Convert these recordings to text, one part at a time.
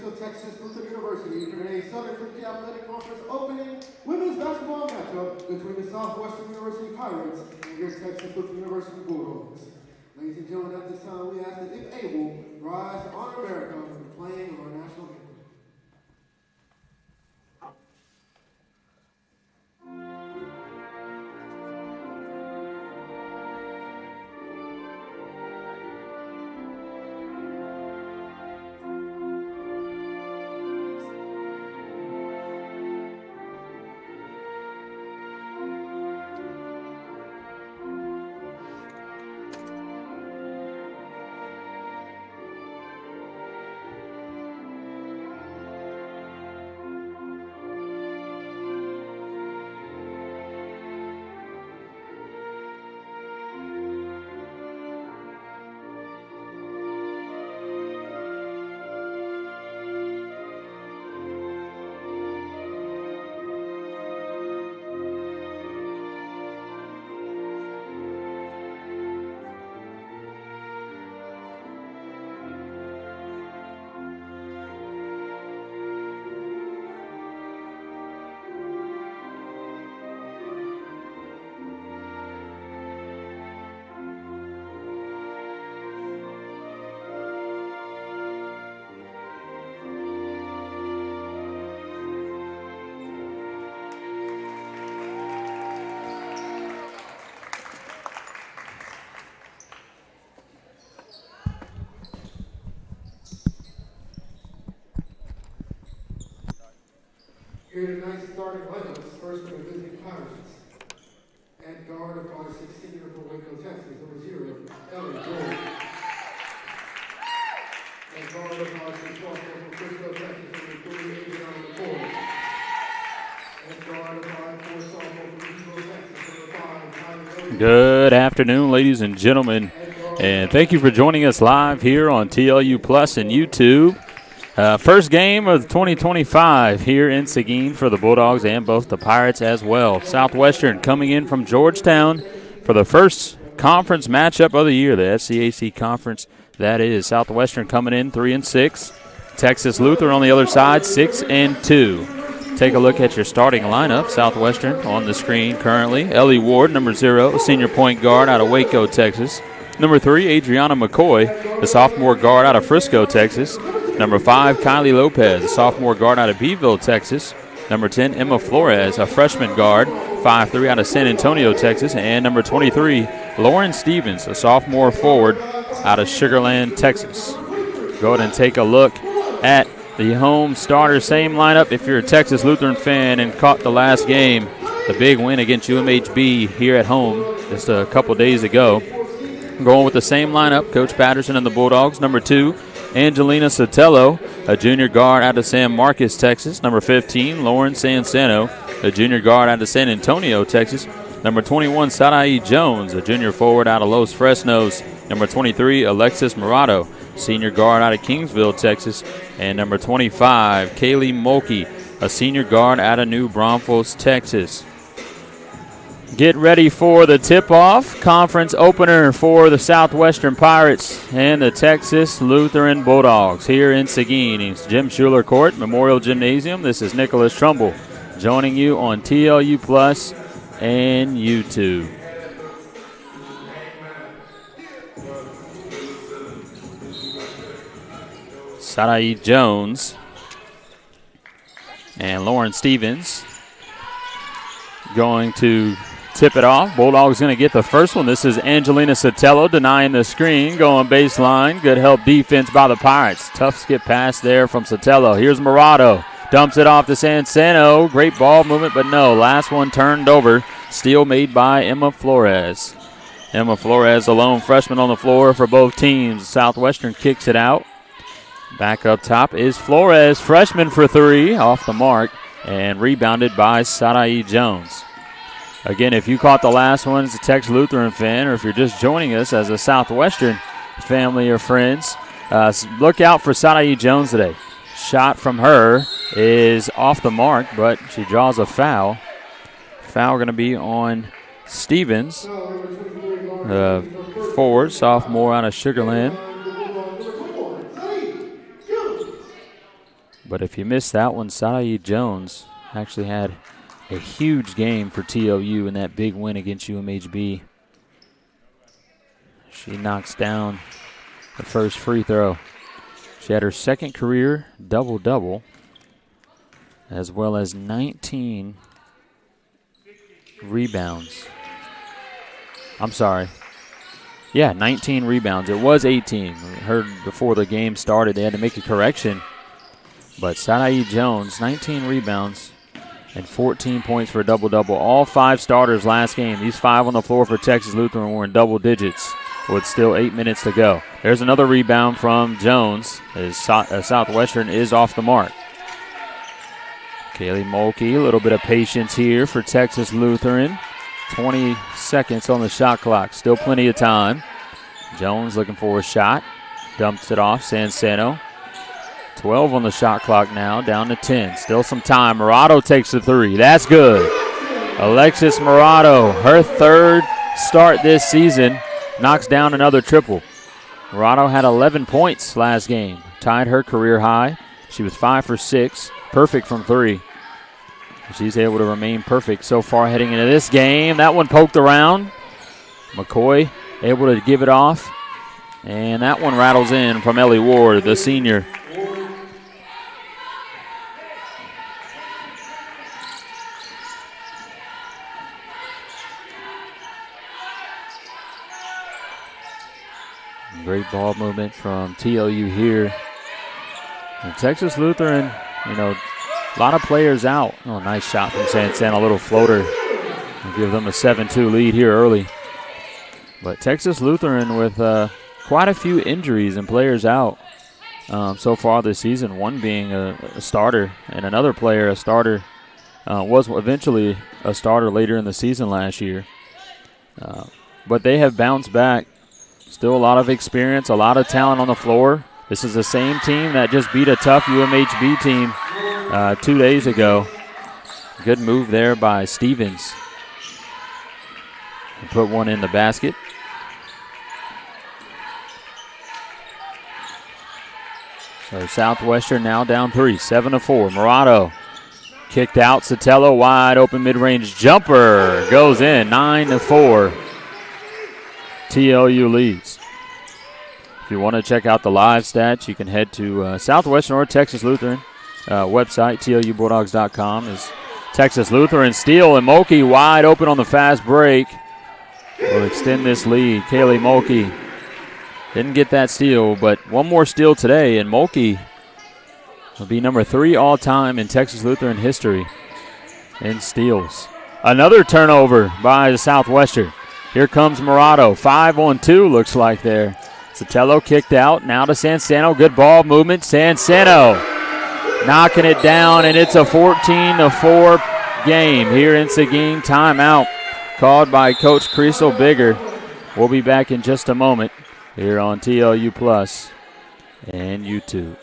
Waco, Texas, Lutheran University for today's Southern 50 Athletic Conference opening women's basketball matchup between the Southwestern University Pirates and your Texas Lutheran University Bulldogs. Ladies and gentlemen, at this time, we ask that, if able, rise to honor America with the playing of our national anthem. Here tonight's starting lineups, first for the visiting Pirates. At guard, a 5'6" senior from Waco, Texas, number 0, Ellie Jordan. At guard, a 5'6" sophomore from Frisco, Texas, number 3, Adriana McCoy. At guard, a 5'4" sophomore from Eagle, Texas, number 5, Tyler. Good afternoon, ladies and gentlemen, and thank you for joining us live here on TLU Plus and YouTube. First game of 2025 here in Seguin for the Bulldogs and both the Pirates as well. Southwestern coming in from Georgetown for the first conference matchup of the year, the SCAC conference. That is Southwestern coming in 3-6. Texas Lutheran on the other side 6-2. Take a look at your starting lineup. Southwestern on the screen currently. Ellie Ward, number 0, a senior point guard out of Waco, Texas. Number 3, Adriana McCoy, the sophomore guard out of Frisco, Texas. Number 5, Kylie Lopez, a sophomore guard out of Beeville, Texas. Number 10, Emma Flores, a freshman guard, 5'3", out of San Antonio, Texas. And number 23, Lauren Stevens, a sophomore forward out of Sugar Land, Texas. Go ahead and take a look at the home starter. Same lineup if you're a Texas Lutheran fan and caught the last game, the big win against UMHB here at home just a couple days ago. Going with the same lineup, Coach Patterson and the Bulldogs. Number 2, Angelina Sotelo, a junior guard out of San Marcos, Texas. Number 15, Lauren Sansano, a junior guard out of San Antonio, Texas. Number 21, Sarai Jones, a junior forward out of Los Fresnos. Number 23, Alexis Murado, senior guard out of Kingsville, Texas. And number 25, Kaylee Mulkey, a senior guard out of New Braunfels, Texas. Get ready for the tip-off conference opener for the Southwestern Pirates and the Texas Lutheran Bulldogs here in Seguin. It's Jim Schuler Court, Memorial Gymnasium. This is Nicholas Trumbull joining you on TLU Plus and YouTube. Sarai Jones and Lauren Stevens going to tip it off. Bulldogs going to get the first one. This is Angelina Sotelo denying the screen, going baseline. Good help defense by the Pirates. Tough skip pass there from Sotelo. Here's Murado. Dumps it off to Sansano. Great ball movement, but no. Last one turned over. Steal made by Emma Flores. Emma Flores, the lone freshman on the floor for both teams. Southwestern kicks it out. Back up top is Flores, freshman for 3, off the mark, and rebounded by Sarai Jones. Again, if you caught the last one as a Texas Lutheran fan, or if you're just joining us as a Southwestern family or friends, look out for Sarai Jones today. Shot from her is off the mark, but she draws a foul. Foul going to be on Stevens, forward, sophomore out of Sugar Land. But if you missed that one, Saeed Jones actually had a huge game for TLU in that big win against UMHB. She knocks down the first free throw. She had her second career double-double, as well as 19 rebounds. I'm sorry. Yeah, 19 rebounds. It was 18. We heard before the game started they had to make a correction. But Saeed Jones, 19 rebounds and 14 points for a double-double. All 5 starters last game. These 5 on the floor for Texas Lutheran were in double digits with still 8 minutes to go. There's another rebound from Jones as Southwestern is off the mark. Kaylee Mulkey, a little bit of patience here for Texas Lutheran. 20 seconds on the shot clock. Still plenty of time. Jones looking for a shot. Dumps it off. Sansano. 12 on the shot clock now. Down to 10. Still some time. Murado takes the 3. That's good. Alexis Murado, her 3rd start this season, knocks down another triple. Murado had 11 points last game. Tied her career high. She was 5 for 6. Perfect from 3. She's able to remain perfect so far heading into this game. That one poked around. McCoy able to give it off. And that one rattles in from Ellie Ward, the senior. Great ball movement from TLU here. And Texas Lutheran, a lot of players out. Oh, nice shot from Sansan, a little floater. We'll give them a 7-2 lead here early. But Texas Lutheran with quite a few injuries and players out so far this season, one being a starter and another player, a starter, was eventually a starter later in the season last year. But they have bounced back. Still a lot of experience, a lot of talent on the floor. This is the same team that just beat a tough UMHB team 2 days ago. Good move there by Stevens. Put one in the basket. So Southwestern now down 3, 7-4. Murado kicked out. Sotelo wide open mid-range jumper goes in. 9-4. TLU leads. If you want to check out the live stats, you can head to Southwestern or Texas Lutheran website, TLUBulldogs.com. Is Texas Lutheran steal, and Mulkey wide open on the fast break will extend this lead. Kaylee Mulkey didn't get that steal, but one more steal today, and Mulkey will be number 3 all-time in Texas Lutheran history in steals. Another turnover by the Southwestern. Here comes Murado. 5-on-2 looks like there. Sotelo kicked out. Now to Sansano. Good ball movement. Sansano knocking it down, and it's a 14-4 game here in Seguin. Timeout called by Coach Creasel Bigger. We'll be back in just a moment here on TLU Plus and YouTube.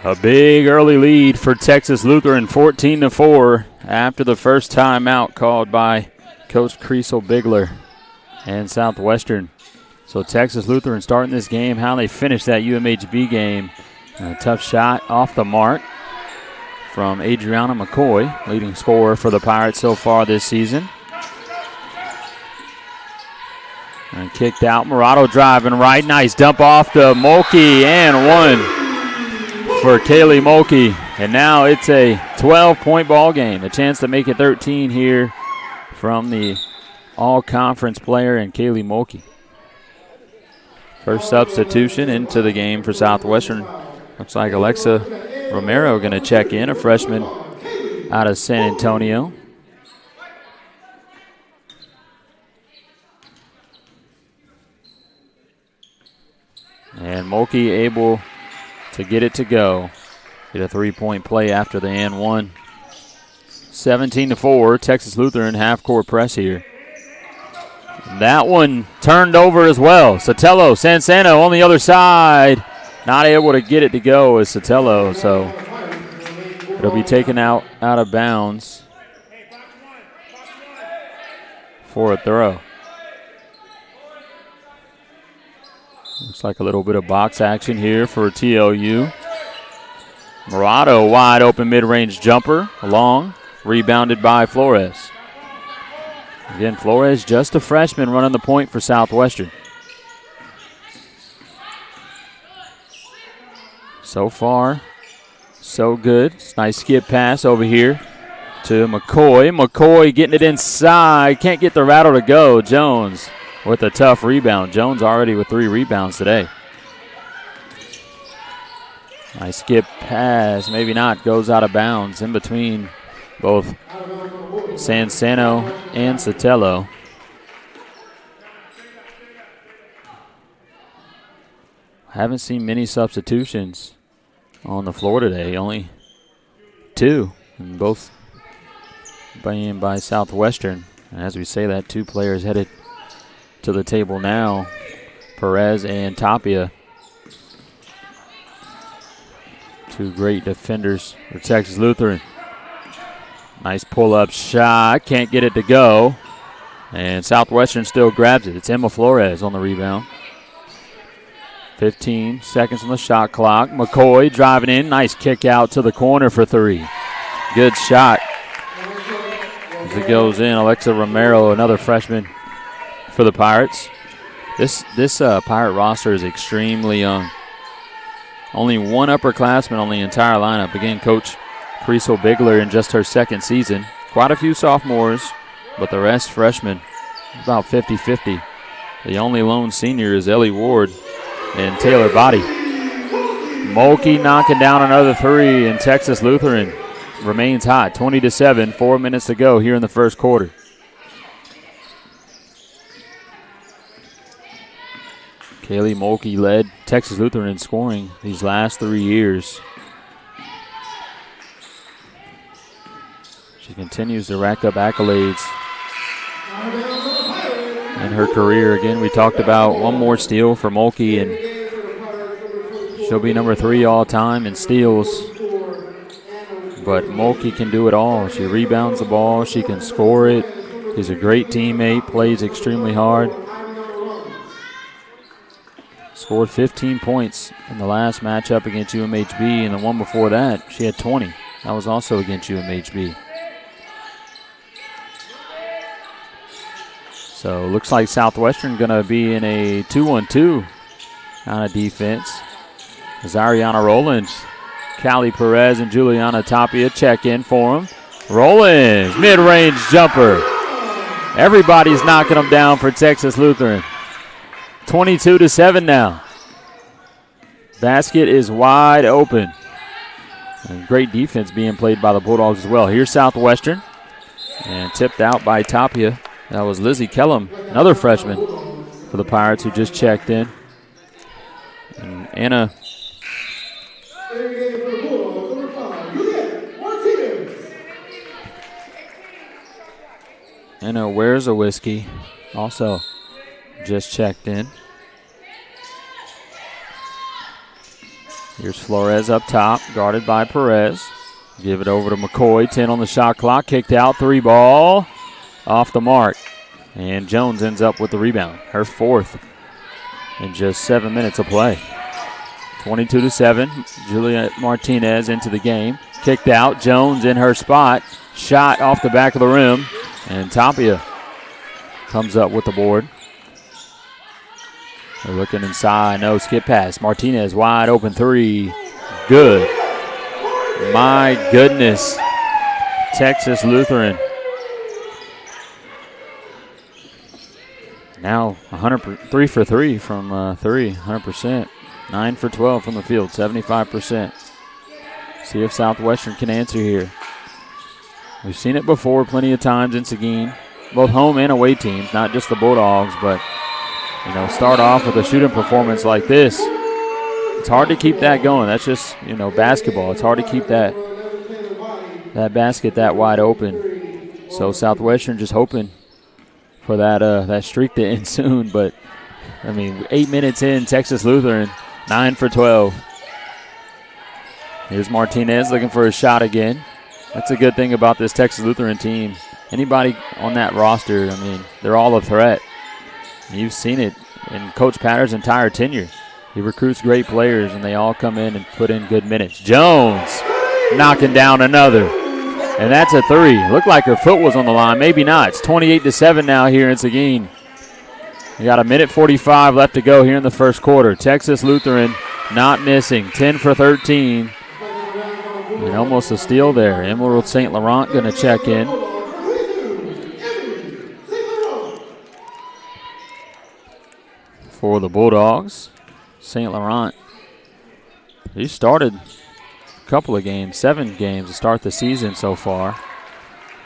A big early lead for Texas Lutheran, 14-4 after the first timeout called by Coach Creasel Bigler and Southwestern. So Texas Lutheran starting this game, how they finished that UMHB game. A tough shot off the mark. from Adriana McCoy, leading scorer for the Pirates so far this season. And kicked out. Murado driving right. Nice dump off to Mulkey, and one for Kaylee Mulkey. And now it's a 12-point ball game. A chance to make it 13 here from the all-conference player and Kaylee Mulkey. First substitution into the game for Southwestern. Looks like Alexa Romero going to check in, a freshman out of San Antonio. And Mulkey able to get it to go. Get a three-point play after the and one. 17-4, Texas Lutheran half-court press here. That one turned over as well. Sotelo, Sansano on the other side. Not able to get it to go as Sotelo, so it'll be taken out of bounds for a throw. Looks like a little bit of box action here for TLU. Murado, wide open mid-range jumper, long, rebounded by Flores. Again, Flores just a freshman running the point for Southwestern. So far, so good. Nice skip pass over here to McCoy. McCoy getting it inside. Can't get the rattle to go. Jones with a tough rebound. Jones already with 3 rebounds today. Nice skip pass. Maybe not. Goes out of bounds in between both Sansano and Sotelo. Haven't seen many substitutions on the floor today. Only 2. And both being by Southwestern. And as we say that, 2 players headed to the table now, Perez and Tapia. 2 great defenders for Texas Lutheran. Nice pull-up shot. Can't get it to go. And Southwestern still grabs it. It's Emma Flores on the rebound. 15 seconds on the shot clock. McCoy driving in. Nice kick out to the corner for 3. Good shot. As it goes in, Alexa Romero, another freshman for the Pirates. This Pirate roster is extremely young. Only 1 upperclassman on the entire lineup. Again, Coach Creasel Bigler in just her 2nd season. Quite a few sophomores, but the rest freshmen, about 50-50. The only lone senior is Ellie Ward and Taylor Body. Mulkey knocking down another 3, and Texas Lutheran remains hot. 20-7, 4 minutes to go here in the first quarter. Kaylee Mulkey led Texas Lutheran in scoring these last 3 years. She continues to rack up accolades in her career. Again, we talked about 1 more steal for Mulkey, and she'll be number 3 all time in steals. But Mulkey can do it all. She rebounds the ball. She can score it. She's a great teammate, plays extremely hard. Scored 15 points in the last matchup against UMHB, and the one before that, she had 20. That was also against UMHB. So looks like Southwestern going to be in a 2-1-2 kind of defense. As Ariana Rollins, Callie Perez, and Juliana Tapia check in for him. Rollins, mid-range jumper. Everybody's knocking them down for Texas Lutheran. 22-7 now. Basket is wide open. And great defense being played by the Bulldogs as well. Here's Southwestern. And tipped out by Tapia. That was Lizzie Kellum, another freshman for the Pirates who just checked in. And Anna Where's a Whiskey also just checked in. Here's Flores up top, guarded by Perez. Give it over to McCoy, 10 on the shot clock, kicked out, 3 ball, off the mark. And Jones ends up with the rebound, her 4th in just 7 minutes of play. 22-7, Juliet Martinez into the game. kicked out. Jones in her spot. Shot off the back of the rim. And Tapia comes up with the board. They're looking inside. No, skip pass. Martinez, wide open three. Good. My goodness. Texas Lutheran. Now 3 for 3 from 100%. 9 for 12 from the field, 75%. See if Southwestern can answer here. We've seen it before plenty of times in Seguin. Both home and away teams, not just the Bulldogs, but start off with a shooting performance like this. It's hard to keep that going. That's just, basketball. It's hard to keep that basket that wide open. So Southwestern just hoping for that streak to end soon. But, 8 minutes in, Texas Lutheran, 9 for 12. Here's Martinez looking for a shot again. That's a good thing about this Texas Lutheran team. Anybody on that roster, they're all a threat. You've seen it in Coach Patter's entire tenure. He recruits great players, and they all come in and put in good minutes. Jones knocking down another. And that's a three. Looked like her foot was on the line. Maybe not. It's 28-7 now here in Seguin. We got 1:45 left to go here in the first quarter. Texas Lutheran not missing. 10 for 13. And almost a steal there. Emerald St. Laurent going to check in. For the Bulldogs. St. Laurent, he started a couple of games, 7 games to start the season so far.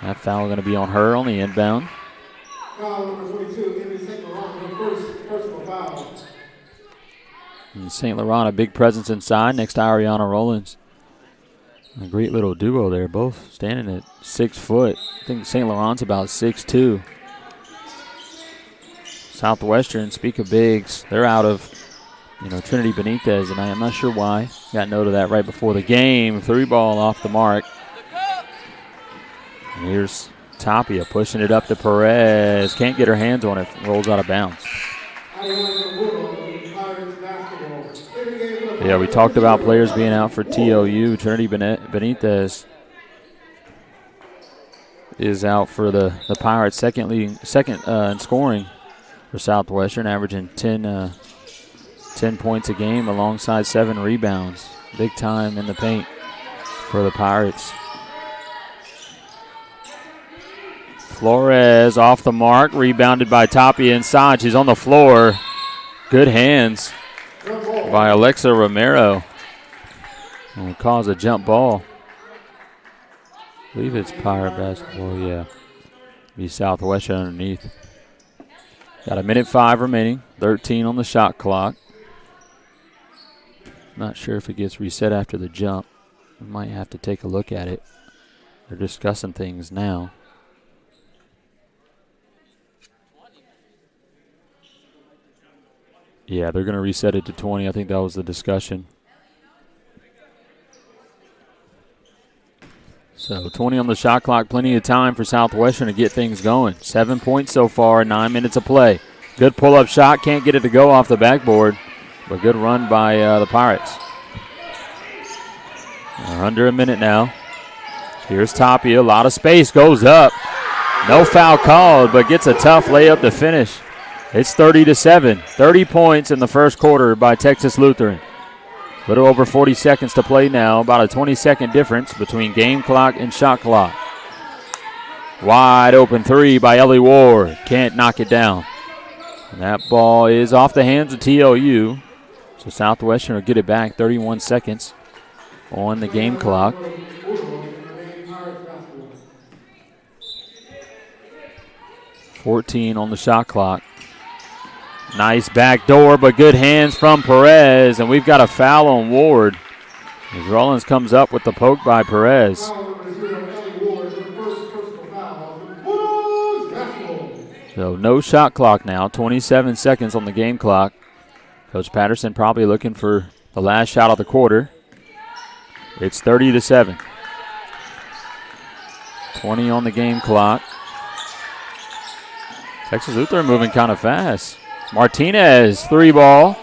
That foul going to be on her on the inbound. Foul number 22, St. Laurent, personal foul. And St. Laurent, a big presence inside next to Ariana Rollins. A great little duo there, both standing at 6 foot. I think St. Laurent's about 6'2". Southwestern, speak of bigs, they're out of Trinity Benitez, and I'm not sure why. Got note of that right before the game. 3 ball off the mark. And here's Tapia pushing it up to Perez. Can't get her hands on it. Rolls out of bounds. Yeah, we talked about players being out for TLU. Trinity Benitez is out for the Pirates, second in scoring for Southwestern, averaging 10 points a game alongside 7 rebounds. Big time in the paint for the Pirates. Flores off the mark, rebounded by Tapia inside. She's on the floor. Good hands by Alexa Romero. Will cause a jump ball. I believe it's Pirate basketball, yeah. Be Southwestern underneath. Got 1:05 remaining, 13 on the shot clock. Not sure if it gets reset after the jump. We might have to take a look at it. They're discussing things now. Yeah, they're going to reset it to 20. I think that was the discussion. So 20 on the shot clock, plenty of time for Southwestern to get things going. 7 points so far, 9 minutes of play. Good pull-up shot, can't get it to go off the backboard, but good run by the Pirates. We're under a minute now. Here's Tapia, a lot of space, goes up. No foul called, but gets a tough layup to finish. It's 30-7, 30 points in the first quarter by Texas Lutheran. A little over 40 seconds to play now, about a 20-second difference between game clock and shot clock. Wide open three by Ellie Ward. Can't knock it down. And that ball is off the hands of TLU. So Southwestern will get it back, 31 seconds on the game clock. 14 on the shot clock. Nice back door, but good hands from Perez, and we've got a foul on Ward. As Rollins comes up with the poke by Perez. So no shot clock now, 27 seconds on the game clock. Coach Patterson probably looking for the last shot of the quarter. It's 30-7. 20 on the game clock. Texas Lutheran moving kind of fast. Martinez, 3-ball,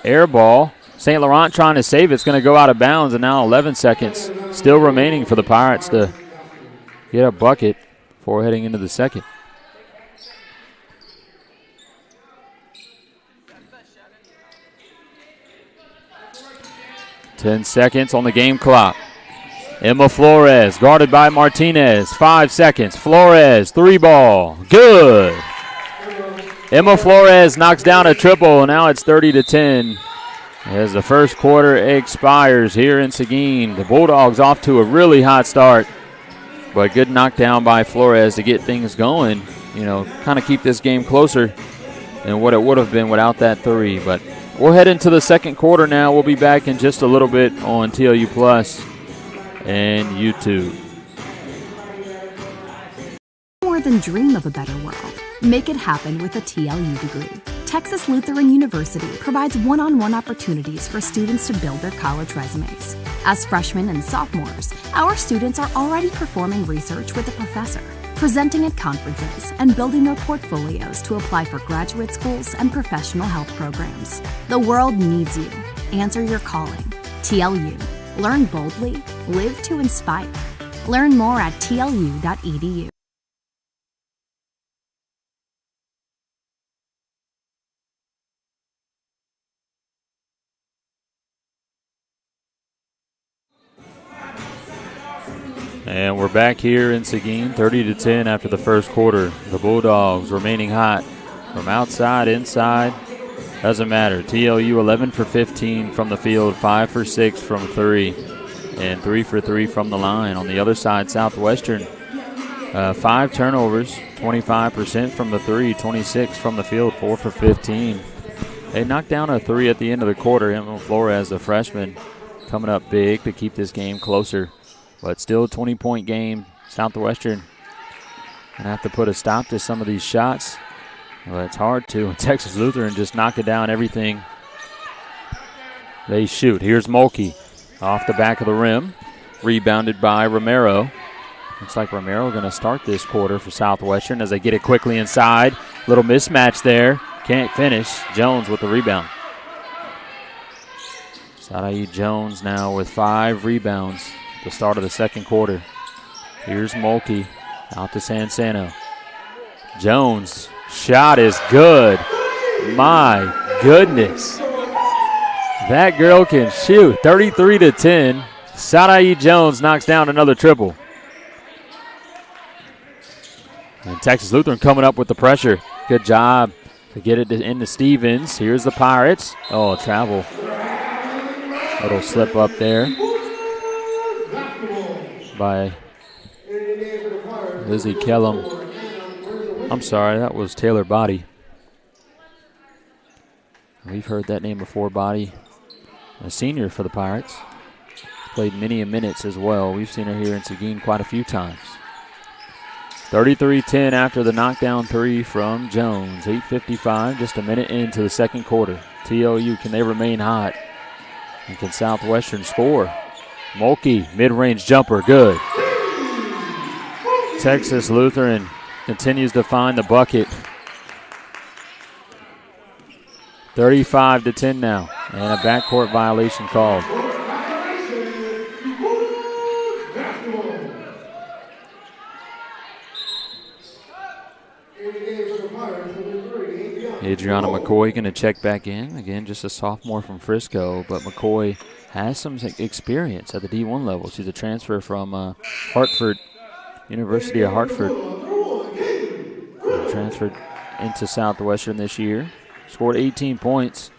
air ball. St. Laurent trying to save it. It's going to go out of bounds, and now 11 seconds still remaining for the Pirates to get a bucket before heading into the second. Ten seconds on the game clock. Emma Flores guarded by Martinez. 5 seconds. Flores, 3-ball. Good. Emma Flores knocks down a triple. Now it's 30-10 as the first quarter expires here in Seguin. The Bulldogs off to a really hot start, but good knockdown by Flores to get things going. You know, kind of keep this game closer than what it would have been without that three. But we'll head into the second quarter now. We'll be back in just a little bit on TLU Plus and YouTube. More than dream of a better world. Make it happen with a TLU degree. Texas Lutheran University provides one-on-one opportunities for students to build their college resumes. As freshmen and sophomores, our students are already performing research with a professor, presenting at conferences, and building their portfolios to apply for graduate schools and professional health programs. The world needs you. Answer your calling. TLU. Learn boldly. Live to inspire. Learn more at tlu.edu. And we're back here in Seguin, 30-10 after the first quarter. The Bulldogs remaining hot from outside, inside, doesn't matter. TLU 11 for 15 from the field, 5 for 6 from 3, and 3 for 3 from the line. On the other side, Southwestern, 5 turnovers, 25% from the 3, 26 from the field, 4 for 15. They knocked down a 3 at the end of the quarter. Emma Flores, the freshman, coming up big to keep this game closer. But still a 20-point game. Southwestern gonna have to put a stop to some of these shots. Well, it's hard to. Texas Lutheran just knocking down everything they shoot. Here's Mulkey off the back of the rim. Rebounded by Romero. Looks like Romero gonna start this quarter for Southwestern as they get it quickly inside. Little mismatch there. Can't finish. Jones with the rebound. Sarai Jones now with 5 rebounds. The start of the second quarter. Here's Mulkey out to Sansano. Jones, shot is good. My goodness. That girl can shoot. 33-10. Sarai Jones knocks down another triple. And Texas Lutheran coming up with the pressure. Good job to get it into Stevens. Here's the Pirates. Oh, travel. Little slip up there by Lizzie Kellum. I'm sorry, that was Taylor Body. We've heard that name before, Body. A senior for the Pirates. Played many minutes as well. We've seen her here in Seguin quite a few times. 33-10 after the knockdown 3 from Jones. 8:55, just a minute into the second quarter. TLU, can they remain hot? And can Southwestern score? Mulkey, mid-range jumper, good. Texas Lutheran continues to find the bucket. 35-10 now, and a backcourt violation called. Adriana McCoy going to check back in. Again, just a sophomore from Frisco, but McCoy has some experience at the D1 level. She's a transfer from Hartford, University of Hartford. Transferred into Southwestern this year. Scored 18 points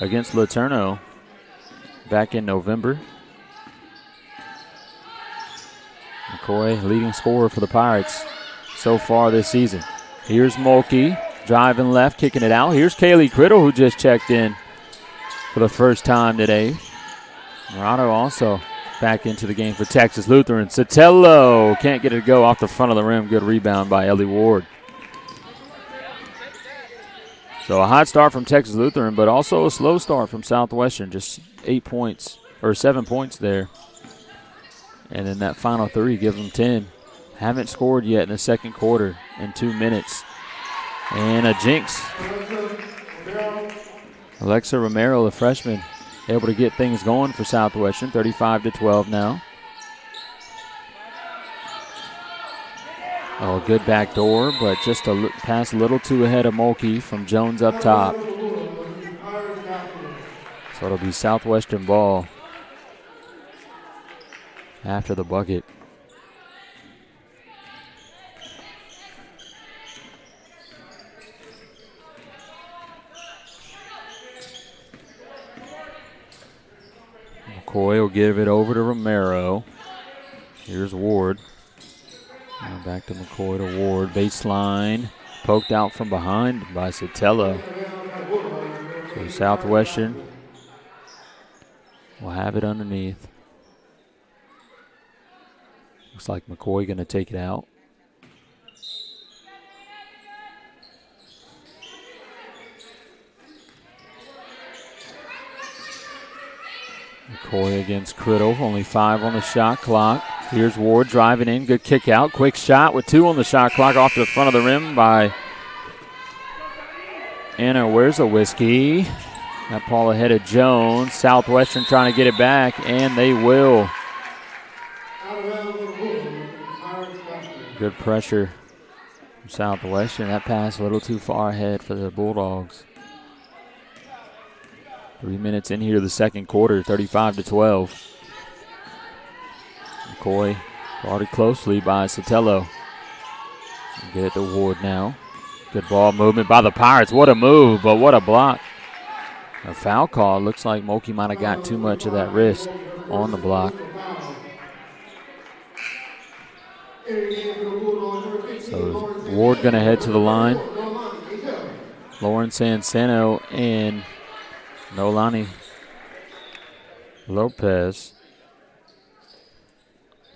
against Laterno back in November. McCoy, leading scorer for the Pirates so far this season. Here's Mulkey, driving left, kicking it out. Here's Kaylee Criddle, who just checked in for the first time today. Murado also back into the game for Texas Lutheran. Sotelo can't get it to go off the front of the rim. Good rebound by Ellie Ward. So a hot start from Texas Lutheran, but also a slow start from Southwestern. Just 7 points there. And then that final 3 gives them 10. Haven't scored yet in the second quarter in 2 minutes. And a jinx. Alexa Romero, the freshman, able to get things going for Southwestern. 35-12 now. Oh, good back door, but just a pass a little too ahead of Mulkey from Jones up top. So it'll be Southwestern ball after the bucket. McCoy will give it over to Romero. Here's Ward. Now back to McCoy to Ward. Baseline. Poked out from behind by Sotelo. So Southwestern will have it underneath. Looks like McCoy going to take it out. McCoy against Criddle, only 5 on the shot clock. Here's Ward driving in, good kick out, quick shot with 2 on the shot clock off to the front of the rim by Anna. Where's a whiskey? That ball ahead of Jones. Southwestern trying to get it back, and they will. Good pressure from Southwestern. That pass a little too far ahead for the Bulldogs. 3 minutes in here, the second quarter, 35-12. McCoy guarded closely by Sotelo. Get it to Ward now. Good ball movement by the Pirates. What a move, but what a block. A foul call. Looks like Mulkey might have got too much of that wrist on the block. So Ward going to head to the line. Lauren Sansano and Nolani Lopez.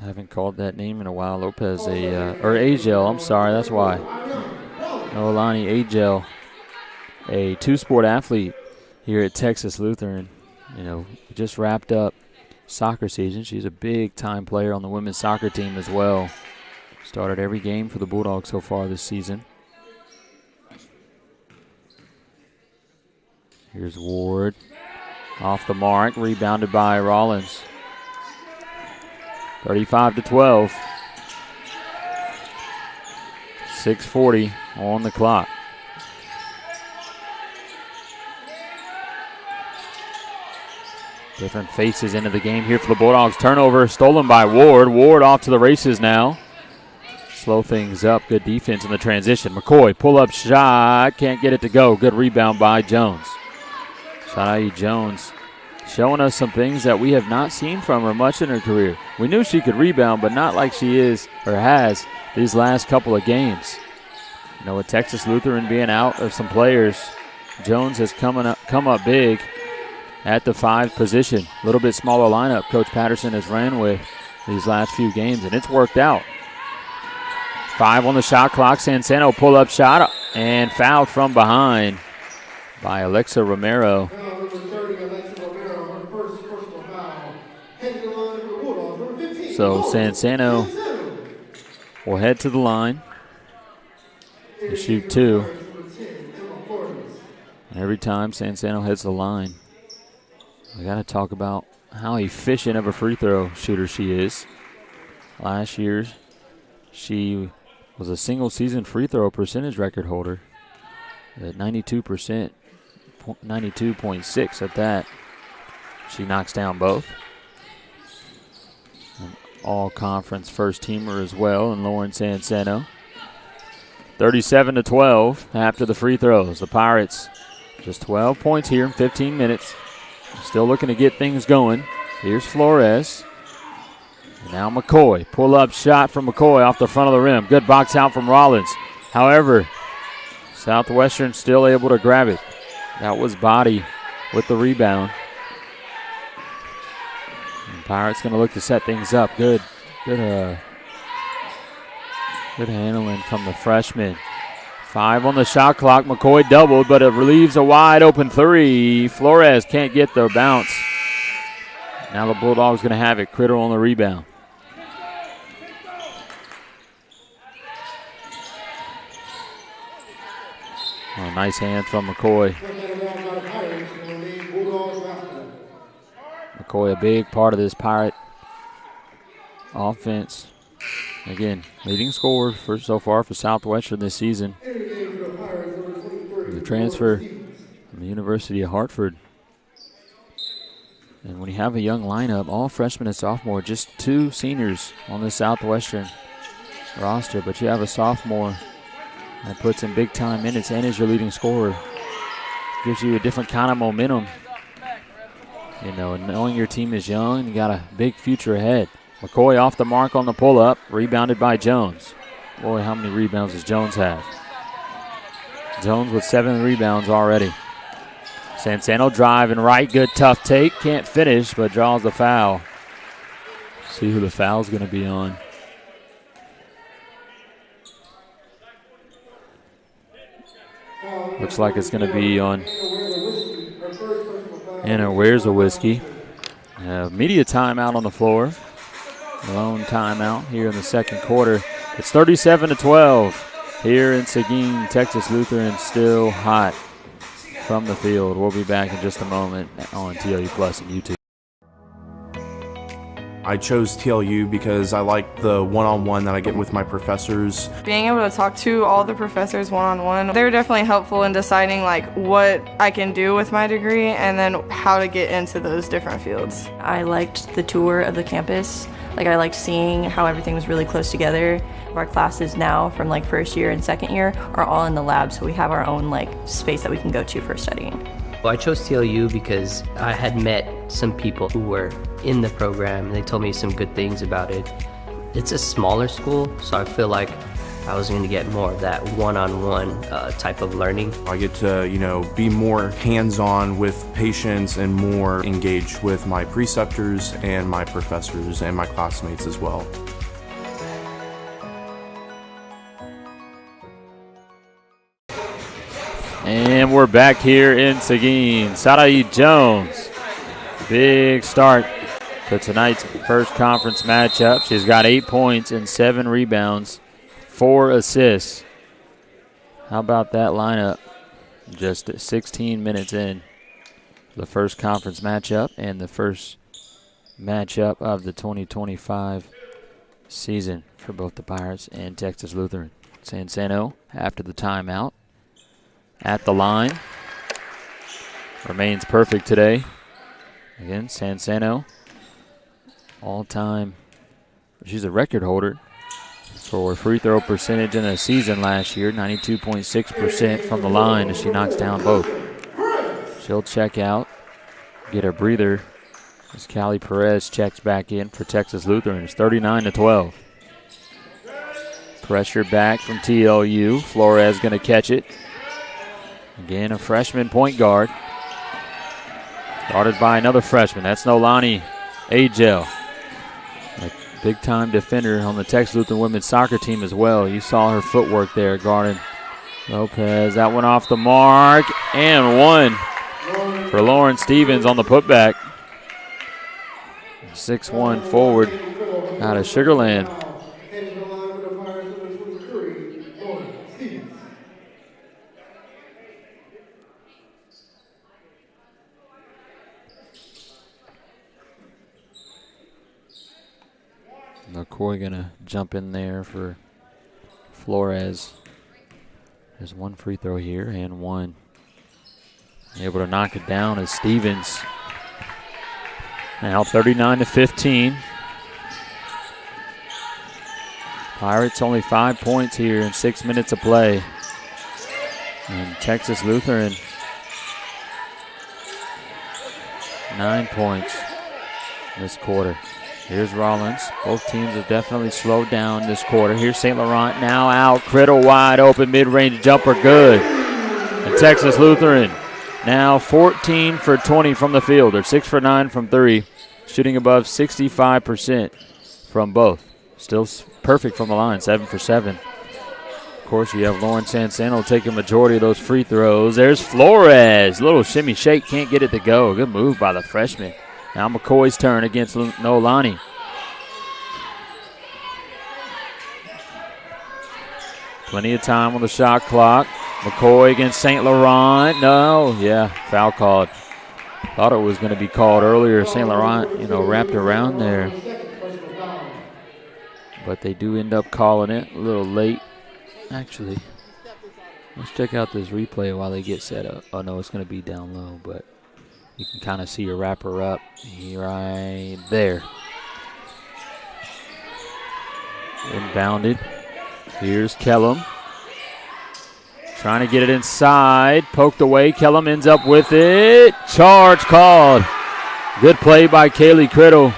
I haven't called that name in a while. Lopez, or Agel, I'm sorry, that's why. Nolani Agel, a two-sport athlete here at Texas Lutheran. You know, just wrapped up soccer season. She's a big-time player on the women's soccer team as well. Started every game for the Bulldogs so far this season. Here's Ward. Off the mark, rebounded by Rollins. 35-12. 6:40 on the clock. Different faces into the game here for the Bulldogs. Turnover stolen by Ward. Ward off to the races now. Slow things up. Good defense in the transition. McCoy, pull-up shot. Can't get it to go. Good rebound by Jones. Shai Jones showing us some things that we have not seen from her much in her career. We knew she could rebound, but not like she is or has these last couple of games. You know, with Texas Lutheran being out of some players, Jones has come up big at the 5 position. A little bit smaller lineup Coach Patterson has ran with these last few games, and it's worked out. 5 on the shot clock. Sansano pull-up shot and fouled from behind by Alexa Romero. So Sansano will head to the line to shoot 2. And every time Sansano heads the line, we got to talk about how efficient of a free throw shooter she is. Last year, she was a single season free throw percentage record holder at 92%, 92.6 at that. She knocks down both. An all-conference first teamer as well, and Lauren Sansano. 37-12 after the free throws. The Pirates just 12 points here in 15 minutes. Still looking to get things going. Here's Flores. And now McCoy. Pull-up shot from McCoy off the front of the rim. Good box out from Rollins. However, Southwestern still able to grab it. That was Body with the rebound. And Pirates going to look to set things up. Good handling from the freshman. 5 on the shot clock. McCoy doubled, but it relieves a wide open 3. Flores can't get the bounce. Now the Bulldogs going to have it. Criddle on the rebound. Oh, nice hand from McCoy. McCoy, a big part of this Pirate offense Again, leading scorer so far for Southwestern this season. The transfer from the University of Hartford. And when you have a young lineup, all freshmen and sophomore, just 2 seniors on the Southwestern roster, but you have a sophomore that puts in big-time minutes and is your leading scorer. Gives you a different kind of momentum. You know, knowing your team is young, you got a big future ahead. McCoy off the mark on the pull-up, rebounded by Jones. Boy, how many rebounds does Jones have? Jones with 7 rebounds already. Sansano driving right, good tough take. Can't finish, but draws the foul. See who the foul's going to be on. Looks like it's going to be on Anna Where's a Whiskey. Media timeout on the floor. Lone timeout here in the second quarter. It's 37-12 here in Seguin. Texas Lutheran still hot from the field. We'll be back in just a moment on TLU Plus and YouTube. I chose TLU because I like the one-on-one that I get with my professors. Being able to talk to all the professors one-on-one, they're definitely helpful in deciding like what I can do with my degree and then how to get into those different fields. I liked the tour of the campus. I liked seeing how everything was really close together. Our classes now from first year and second year are all in the lab, so we have our own space that we can go to for studying. Well, I chose TLU because I had met some people who were in the program, and they told me some good things about it. It's a smaller school, so I feel like I was going to get more of that one-on-one type of learning. I get to, be more hands-on with patients and more engaged with my preceptors and my professors and my classmates as well. And we're back here in Seguin. Sarai Jones, big start to tonight's first conference matchup. She's got 8 points and 7 rebounds, 4 assists. How about that lineup? Just 16 minutes in. The first conference matchup and the first matchup of the 2025 season for both the Pirates and Texas Lutheran. Sansano after the timeout. At the line. Remains perfect today. Again, Sansano. All-time. She's a record holder for free throw percentage in a season last year. 92.6% from the line as she knocks down both. She'll check out. Get a breather as Callie Perez checks back in for Texas Lutheran. It's 39-12. Pressure back from TLU. Flores going to catch it. Again, a freshman point guard. Guarded by another freshman. That's Nolani Agel. A big-time defender on the Texas Lutheran women's soccer team as well. You saw her footwork there guarding Lopez. That one off the mark. And one for Lauren Stevens on the putback. 6'1" forward out of Sugar Land. McCoy gonna jump in there for Flores. There's one free throw here and one. Able to knock it down as Stevens. Now 39-15. Pirates only 5 points here in 6 minutes of play. And Texas Lutheran 9 points this quarter. Here's Rollins. Both teams have definitely slowed down this quarter. Here's St. Laurent now out. Criddle wide open, mid-range jumper good. And Texas Lutheran now 14 for 20 from the field. They're 6 for 9 from 3, shooting above 65% from both. Still perfect from the line, 7 for 7. Of course, you have Lauren Sansano taking majority of those free throws. There's Flores. Little shimmy shake, can't get it to go. Good move by the freshman. Now McCoy's turn against Nolani. Plenty of time on the shot clock. McCoy against St. Laurent. No, yeah, foul called. Thought it was going to be called earlier. St. Laurent, wrapped around there. but they do end up calling it a little late. Actually, let's check out this replay while they get set up. Oh, no, it's going to be down low, but you can kind of see her wrap her up right there. Inbounded. Here's Kellum. Trying to get it inside. Poked away. Kellum ends up with it. Charge called. Good play by Kaylee Criddle.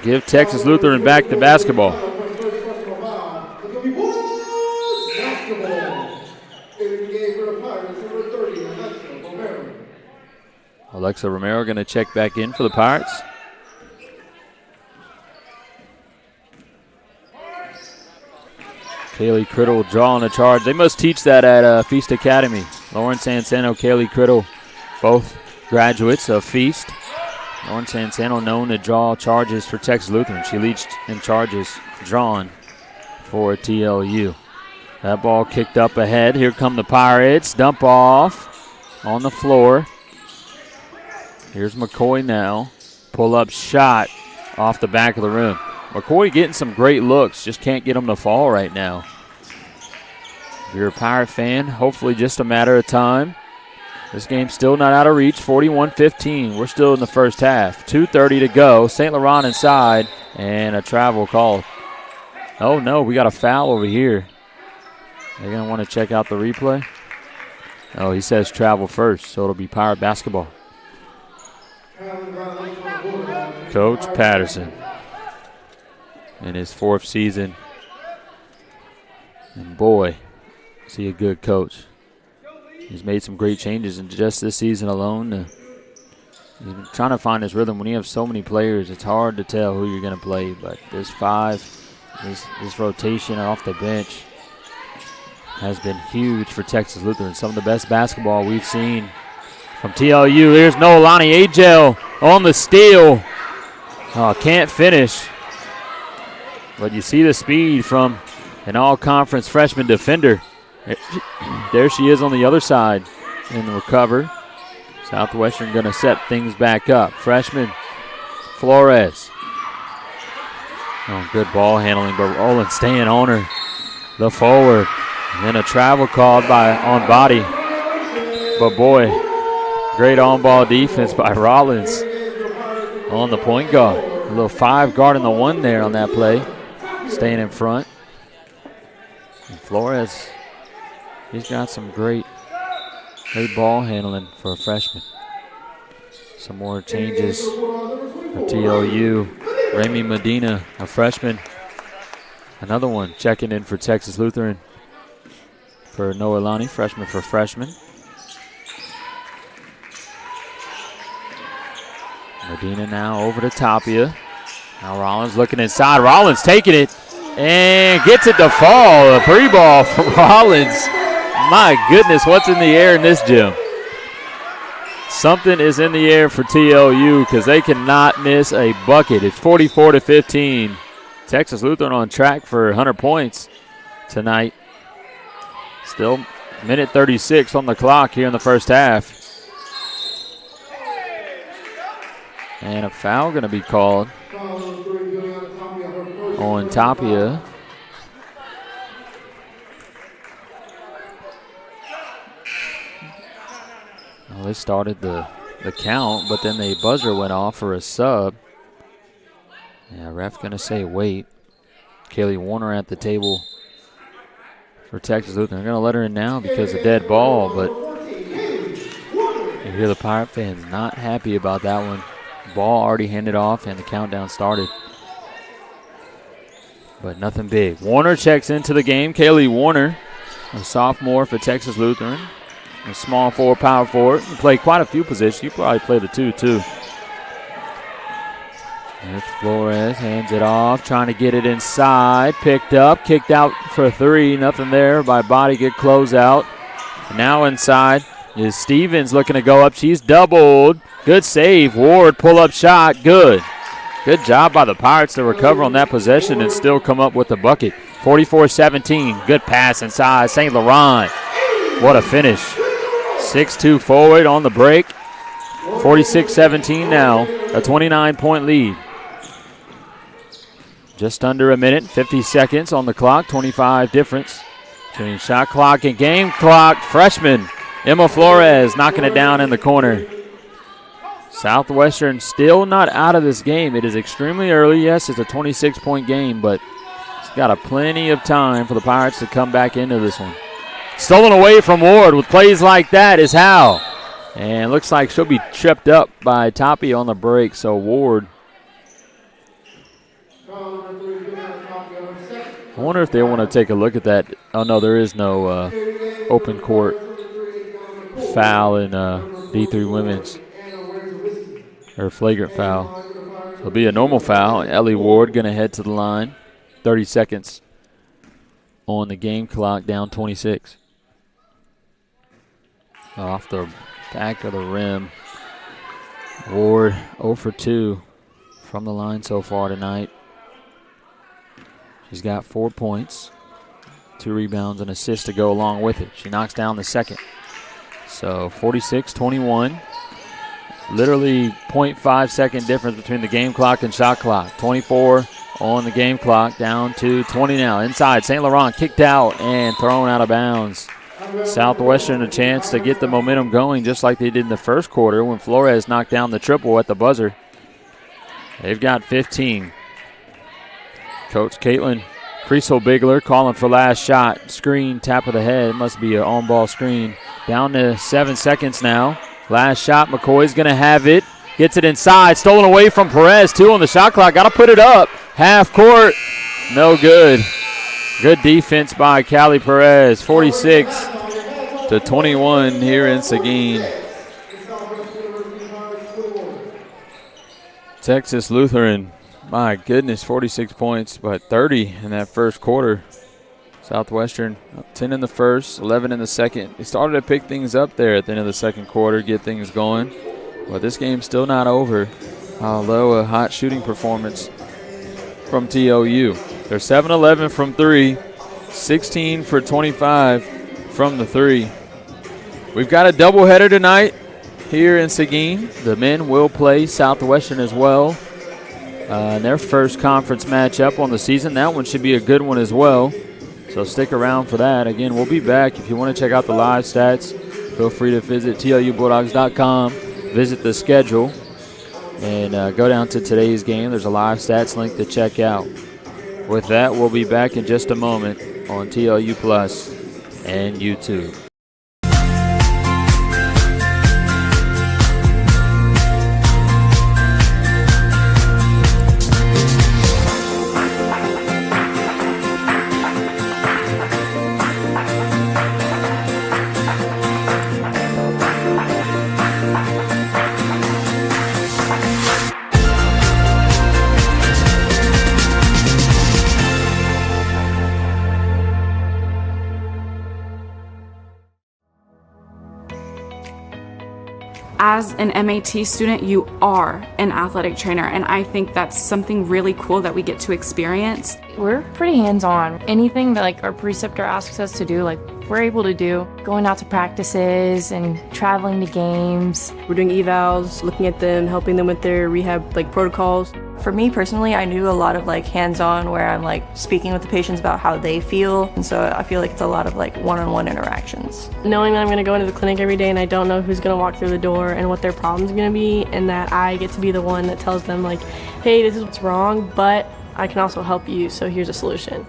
Give Texas Lutheran back the basketball. Alexa Romero going to check back in for the Pirates. Kaylee Criddle drawing a charge. They must teach that at Feast Academy. Lauren Sansano, Kaylee Criddle, both graduates of Feast. Lauren Sansano known to draw charges for Texas Lutheran. She leads in charges drawn for TLU. That ball kicked up ahead. Here come the Pirates. Dump off on the floor. Here's McCoy now. Pull-up shot off the back of the rim. McCoy getting some great looks, just can't get them to fall right now. If you're a Pirate fan, hopefully just a matter of time. This game's still not out of reach, 41-15. We're still in the first half. 2:30 to go. St. Laurent inside, and a travel called. Oh, no, we got a foul over here. They're going to want to check out the replay. Oh, he says travel first, so it'll be Pirate basketball. Coach Patterson in his 4th season. And boy, is he a good coach. He's made some great changes in just this season alone. He's been trying to find his rhythm. When you have so many players, it's hard to tell who you're going to play. But this 5, this rotation off the bench has been huge for Texas Lutheran. Some of the best basketball we've seen from TLU. Here's Noelani Agel on the steal. Oh, can't finish. But you see the speed from an all-conference freshman defender. There she is on the other side in the recover. Southwestern going to set things back up. Freshman Flores. Oh, good ball handling, but Roland staying on her. The forward. And then a travel called on Body. But boy, great on-ball defense by Rollins on the point guard. A little 5 guarding the 1 there on that play. Staying in front. And Flores, he's got some great ball handling for a freshman. Some more changes for TLU. Remy Medina, a freshman. Another one checking in for Texas Lutheran. For Noelani, freshman for freshman. Medina now over to Tapia. Now Rollins looking inside. Rollins taking it and gets it to fall. A free ball from Rollins. My goodness, what's in the air in this gym? Something is in the air for TLU because they cannot miss a bucket. It's 44-15. Texas Lutheran on track for 100 points tonight. Still minute 36 on the clock here in the first half. And a foul going to be called on Tapia. Well, they started the count, but then the buzzer went off for a sub. Yeah, ref going to say wait. Kaylee Warner at the table for Texas Lutheran. They're going to let her in now because of dead ball, but you hear the Pirate fans not happy about that one. Ball already handed off and the countdown started. But nothing big. Warner checks into the game. Kaylee Warner, a sophomore for Texas Lutheran. A small forward, power forward. You play quite a few positions. You probably play the 2 too. There's Flores, hands it off, trying to get it inside. Picked up, kicked out for 3. Nothing there by Body, good closeout. Now inside is Stevens looking to go up. She's doubled. Good save. Ward, pull-up shot, good. Good job by the Pirates to recover on that possession and still come up with the bucket. 44-17, good pass inside. St. Laurent, what a finish. 6'2" forward on the break. 46-17 now, a 29-point lead. Just under a minute, 50 seconds on the clock, 25 difference between shot clock and game clock. Freshman Emma Flores knocking it down in the corner. Southwestern still not out of this game. It is extremely early. Yes, it's a 26-point game, but it's got a plenty of time for the Pirates to come back into this one. Stolen away from Ward with plays like that is Howe. And looks like she'll be tripped up by Toppy on the break, so Ward. I wonder if they want to take a look at that. Oh, no, there is no open court foul in D3 women's, or flagrant foul. It'll be a normal foul. Ellie Ward going to head to the line. 30 seconds on the game clock, down 26. Off the back of the rim. Ward 0 for 2 from the line so far tonight. She's got 4 points, 2 rebounds, and assists to go along with it. She knocks down the second. So 46-21. Literally 0.5 second difference between the game clock and shot clock. 24 on the game clock, down to 20 now. Inside, St. Laurent kicked out and thrown out of bounds. Southwestern a chance to get the momentum going just like they did in the first quarter when Flores knocked down the triple at the buzzer. They've got 15. Coach Caitlin Creasel-Bigler calling for last shot. Screen, tap of the head. It must be an on-ball screen. Down to 7 seconds now. Last shot, McCoy's going to have it. Gets it inside. Stolen away from Perez. 2 on the shot clock. Got to put it up. Half court. No good. Good defense by Callie Perez. 46-21 here in Seguin. Texas Lutheran, my goodness, 46 points, but 30 in that first quarter. Southwestern, 10 in the first, 11 in the second. They started to pick things up there at the end of the second quarter, get things going. But this game's still not over, although a hot shooting performance from TLU. They're 7-11 from 3, 16 for 25 from the 3. We've got a doubleheader tonight here in Seguin. The men will play Southwestern as well. In their first conference matchup on the season. That one should be a good one as well. So stick around for that. Again, we'll be back. If you want to check out the live stats, feel free to visit TLUBulldogs.com, visit the schedule, and go down to today's game. There's a live stats link to check out. With that, we'll be back in just a moment on TLU Plus and YouTube. As an MAT student, you are an athletic trainer, and I think that's something really cool that we get to experience. We're pretty hands-on. Anything that like our preceptor asks us to do, like we're able to do. Going out to practices and traveling to games. We're doing evals, looking at them, helping them with their rehab protocols. For me personally, I do a lot of hands-on where I'm speaking with the patients about how they feel, and so I feel like it's a lot of one-on-one interactions. Knowing that I'm going to go into the clinic every day and I don't know who's going to walk through the door and what their problem's going to be, and that I get to be the one that tells them hey, this is what's wrong, but I can also help you, so here's a solution.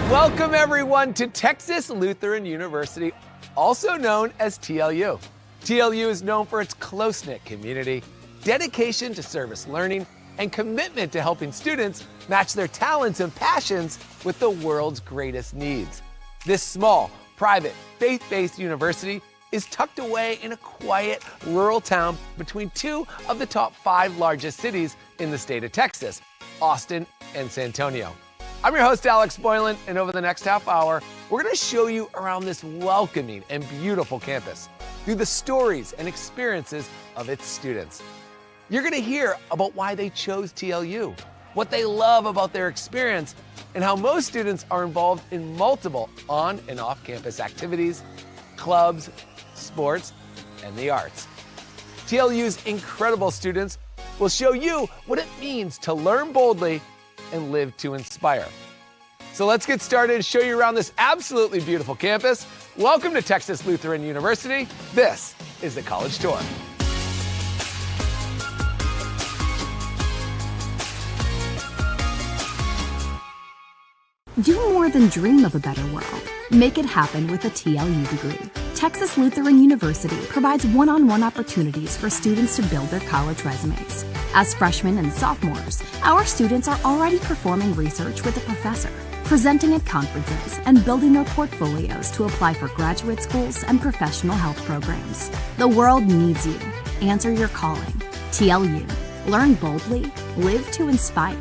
Welcome everyone to Texas Lutheran University, also known as TLU. TLU is known for its close-knit community, dedication to service learning, and commitment to helping students match their talents and passions with the world's greatest needs. This small, private, faith-based university is tucked away in a quiet, rural town between 2 of the top 5 largest cities in the state of Texas, Austin and San Antonio. I'm your host, Alex Boylan, and over the next half hour, we're going to show you around this welcoming and beautiful campus through the stories and experiences of its students. You're going to hear about why they chose TLU, what they love about their experience, and how most students are involved in multiple on and off campus activities, clubs, sports, and the arts. TLU's incredible students will show you what it means to learn boldly and live to inspire. So let's get started and show you around this absolutely beautiful campus. Welcome to Texas Lutheran University. This is the College Tour. Do more than dream of a better world. Make it happen with a TLU degree. Texas Lutheran University provides one-on-one opportunities for students to build their college resumes. As freshmen and sophomores, our students are already performing research with a professor, presenting at conferences, and building their portfolios to apply for graduate schools and professional health programs. The world needs you. Answer your calling. TLU. Learn boldly. Live to inspire.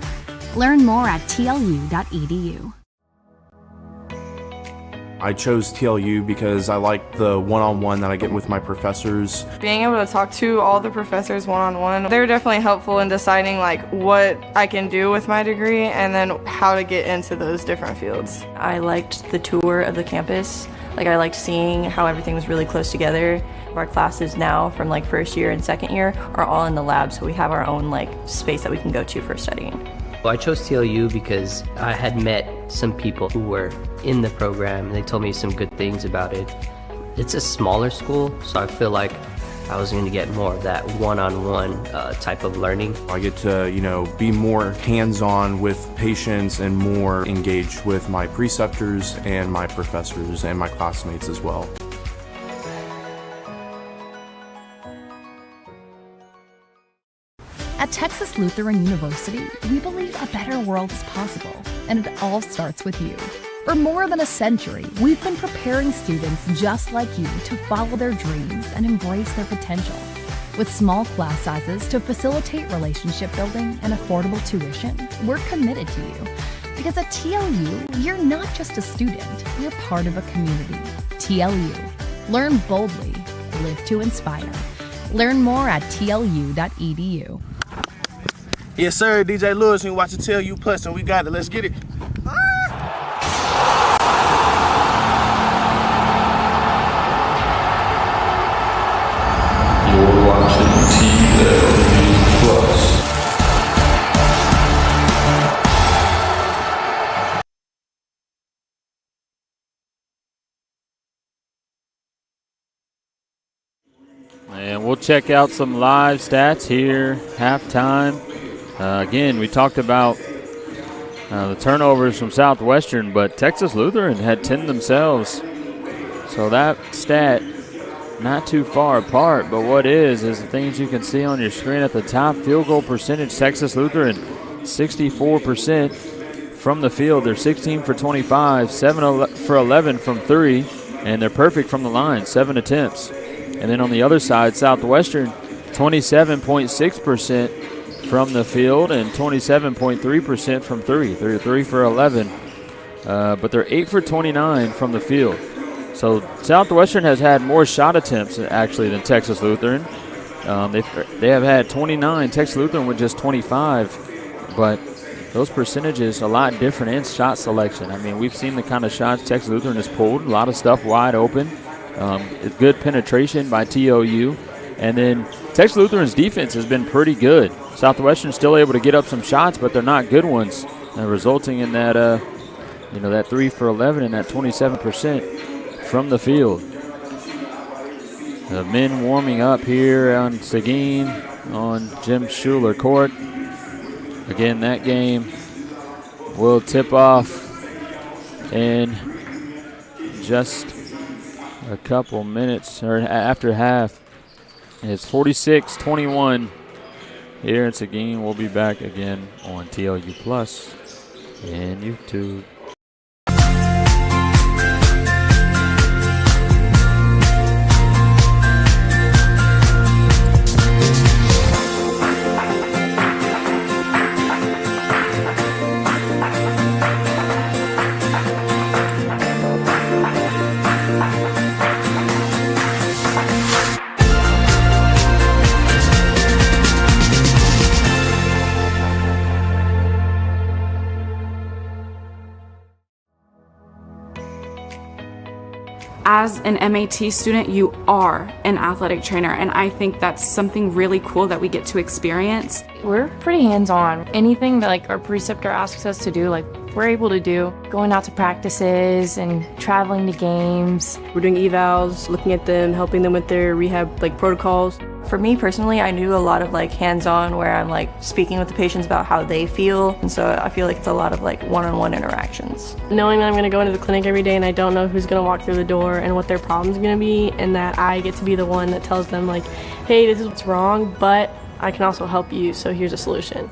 Learn more at tlu.edu. I chose TLU because I like the one-on-one that I get with my professors. Being able to talk to all the professors one-on-one, they're definitely helpful in deciding like what I can do with my degree and then how to get into those different fields. I liked the tour of the campus. I liked seeing how everything was really close together. Our classes now from first year and second year are all in the lab, so we have our own space that we can go to for studying. Well, I chose TLU because I had met some people who were in the program and they told me some good things about it. It's a smaller school, so I feel like I was going to get more of that one-on-one type of learning. I get to, be more hands-on with patients and more engaged with my preceptors and my professors and my classmates as well. At Texas Lutheran University, we believe a better world is possible, and it all starts with you. For more than a century, we've been preparing students just like you to follow their dreams and embrace their potential. With small class sizes to facilitate relationship building and affordable tuition, we're committed to you. Because at TLU, you're not just a student, you're part of a community. TLU. Learn boldly, live to inspire. Learn more at tlu.edu. Yes, sir. DJ Lewis, and watching TLU Plus, and we got it. Let's get it. You're watching TLU Plus. And we'll check out some live stats here, halftime. Again, we talked about the turnovers from Southwestern, but Texas Lutheran had 10 themselves. So that stat, not too far apart, but what is the things you can see on your screen at the top. Field goal percentage, Texas Lutheran, 64% from the field. They're 16 for 25, 7 for 11 from 3, and they're perfect from the line, 7 attempts. And then on the other side, Southwestern, 27.6% from the field and 27.3% from 3. They're 3 for 11, but they're 8 for 29 from the field. So Southwestern has had more shot attempts actually than Texas Lutheran. They have had 29, Texas Lutheran with just 25, but those percentages a lot different in shot selection. I mean, we've seen the kind of shots Texas Lutheran has pulled, a lot of stuff wide open. It's good penetration by TLU. And then Texas Lutheran's defense has been pretty good. Southwestern's still able to get up some shots, but they're not good ones, resulting in that, that 3 for 11 and that 27% from the field. The men warming up here on Seguin on Jim Schuler Court. Again, that game will tip off in just a couple minutes, or after half. It's 46-21 here in Seguin. We'll be back again on TLU Plus and YouTube. as an MAT student, you are an athletic trainer, and I think that's something really cool that we get to experience. We're pretty hands-on. Anything that like our preceptor asks us to do, like we're able to do. Going out to practices and traveling to games. We're doing evals, looking at them, helping them with their rehab protocols. For me personally, I do a lot of hands-on where I'm speaking with the patients about how they feel, and so I feel like it's a lot of one-on-one interactions. Knowing that I'm going to go into the clinic every day and I don't know who's going to walk through the door and what their problem's going to be, and that I get to be the one that tells them hey, this is what's wrong, but I can also help you, so here's a solution.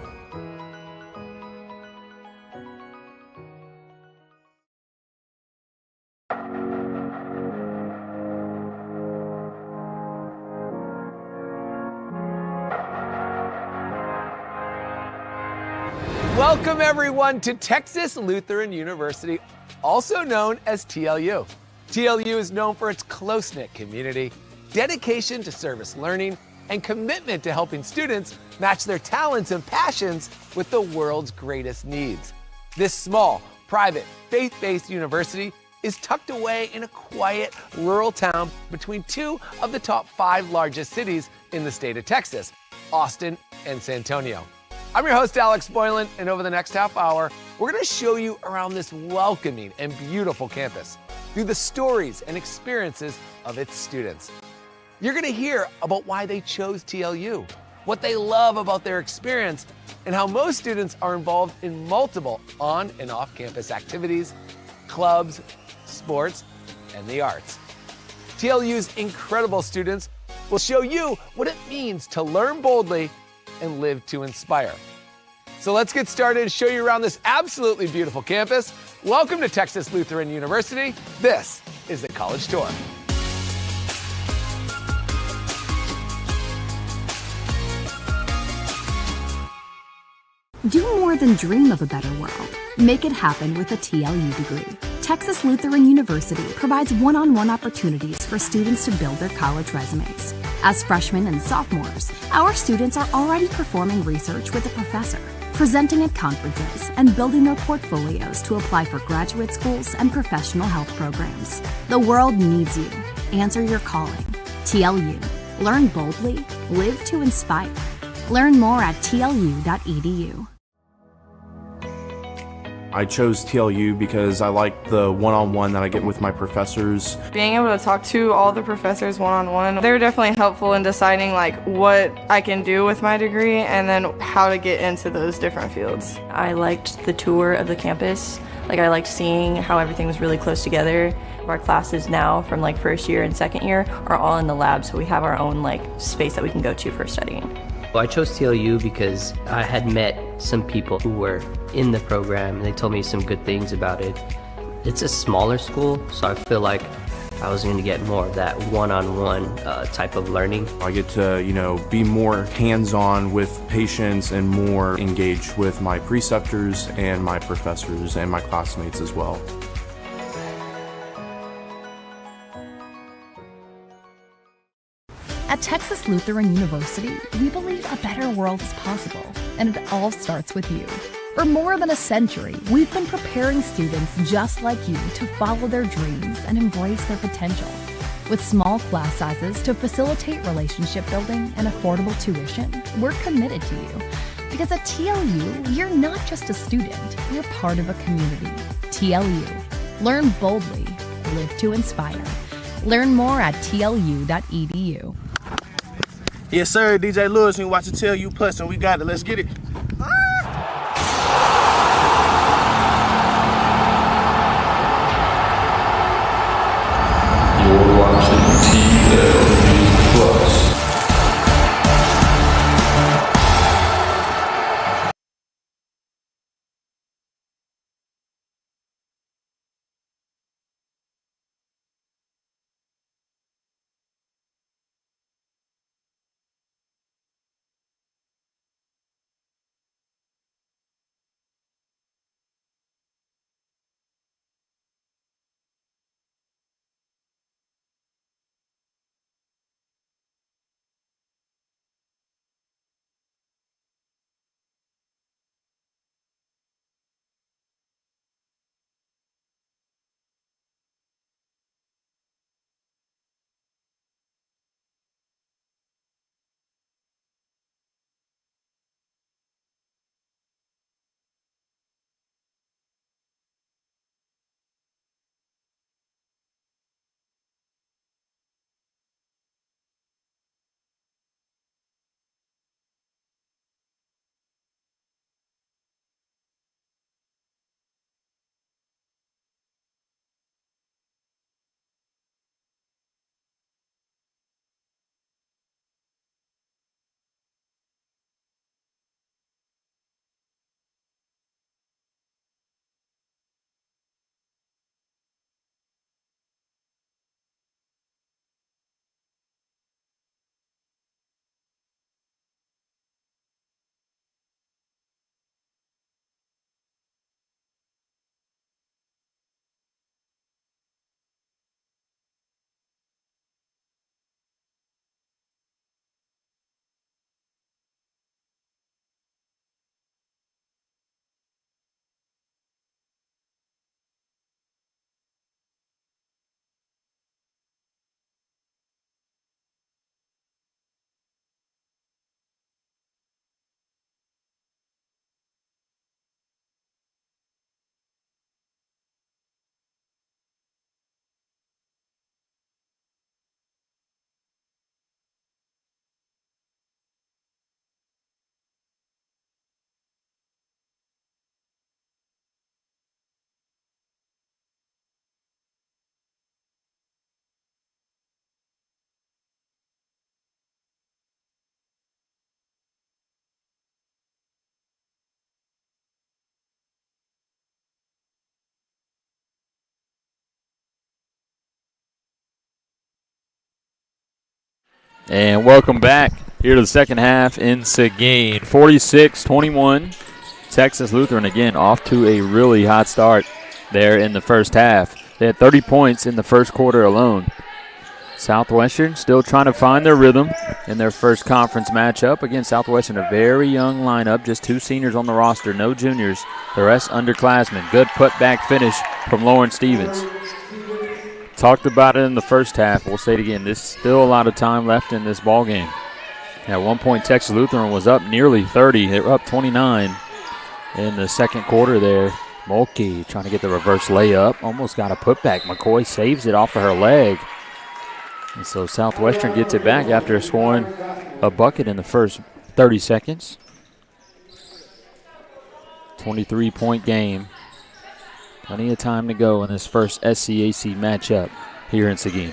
Welcome everyone to Texas Lutheran University, also known as TLU. TLU is known for its close-knit community, dedication to service learning, and commitment to helping students match their talents and passions with the world's greatest needs. This small, private, faith-based university is tucked away in a quiet, rural town between two of the top 5 largest cities in the state of Texas, Austin and San Antonio. I'm your host, Alex Boylan, and over the next half hour, we're going to show you around this welcoming and beautiful campus through the stories and experiences of its students. You're going to hear about why they chose TLU, what they love about their experience, and how most students are involved in multiple on and off-campus activities, clubs, sports, and the arts. TLU's incredible students will show you what it means to learn boldly and live to inspire. So let's get started and show you around this absolutely beautiful campus. Welcome to Texas Lutheran University. This is the College Tour. Do more than dream of a better world. Make it happen with a TLU degree. Texas Lutheran University provides one-on-one opportunities for students to build their college resumes. As freshmen and sophomores, our students are already performing research with a professor, presenting at conferences, and building their portfolios to apply for graduate schools and professional health programs. The world needs you. Answer your calling. TLU. Learn boldly. Live to inspire. Learn more at tlu.edu. I chose TLU because I like the one-on-one that I get with my professors. Being able to talk to all the professors one-on-one, they're definitely helpful in deciding what I can do with my degree and then how to get into those different fields. I liked the tour of the campus. I liked seeing how everything was really close together. Our classes now from first year and second year are all in the lab, so we have our own space that we can go to for studying. Well, I chose TLU because I had met some people who were in the program, and they told me some good things about it. It's a smaller school, so I feel like I was going to get more of that one-on-one type of learning. I get to, be more hands-on with patients and more engaged with my preceptors and my professors and my classmates as well. At Texas Lutheran University, we believe a better world is possible, and it all starts with you. For more than a century, we've been preparing students just like you to follow their dreams and embrace their potential. With small class sizes to facilitate relationship building and affordable tuition, we're committed to you. Because at TLU, you're not just a student, you're part of a community. TLU. Learn boldly. Live to inspire. Learn more at tlu.edu. Yes, sir. DJ Lewis, you watching TLU Plus, and we got it. Let's get it. You're watching TLU Plus. And welcome back here to the second half in Seguin. 46-21. Texas Lutheran again off to a really hot start there in the first half. They had 30 points in the first quarter alone. Southwestern still trying to find their rhythm in their first conference matchup. Again, Southwestern, a very young lineup, just 2 seniors on the roster, no juniors, the rest underclassmen. Good putback finish from Lauren Stevens. Talked about it in the first half. We'll say it again. There's still a lot of time left in this ball game. At one point, Texas Lutheran was up nearly 30. They were up 29 in the second quarter there. Mulkey trying to get the reverse layup. Almost got a putback. McCoy saves it off of her leg. And so Southwestern gets it back after scoring a bucket in the first 30 seconds. 23-point game. Plenty of time to go in this first SCAC matchup here in Seguin.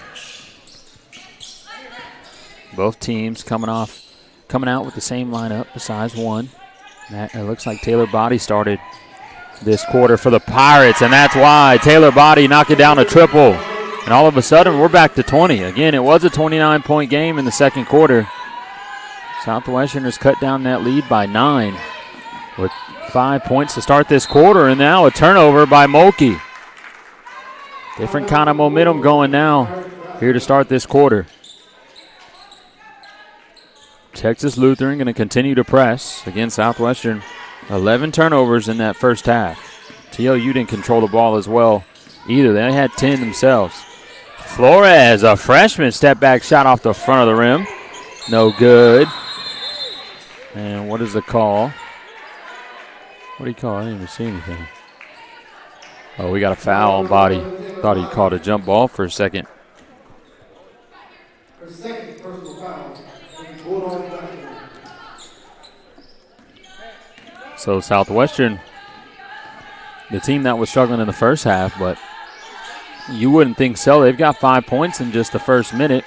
Both teams coming out with the same lineup besides one. It looks like Taylor Body started this quarter for the Pirates, and that's why Taylor Body knocking down a triple. And all of a sudden, we're back to 20. Again, it was a 29-point game in the second quarter. Southwestern has cut down that lead by 9 with 5 points to start this quarter, and now a turnover by Mulkey. Different kind of momentum going now here to start this quarter. Texas Lutheran going to continue to press against Southwestern. 11 turnovers in that first half. TLU didn't control the ball as well either. They had 10 themselves. Flores, a freshman, step back shot off the front of the rim. No good. And what is the call? What do you call? I didn't even see anything. Oh, we got a foul on Body. Thought he called a jump ball for a second. So Southwestern, the team that was struggling in the first half, but you wouldn't think so. They've got 5 points in just the first minute.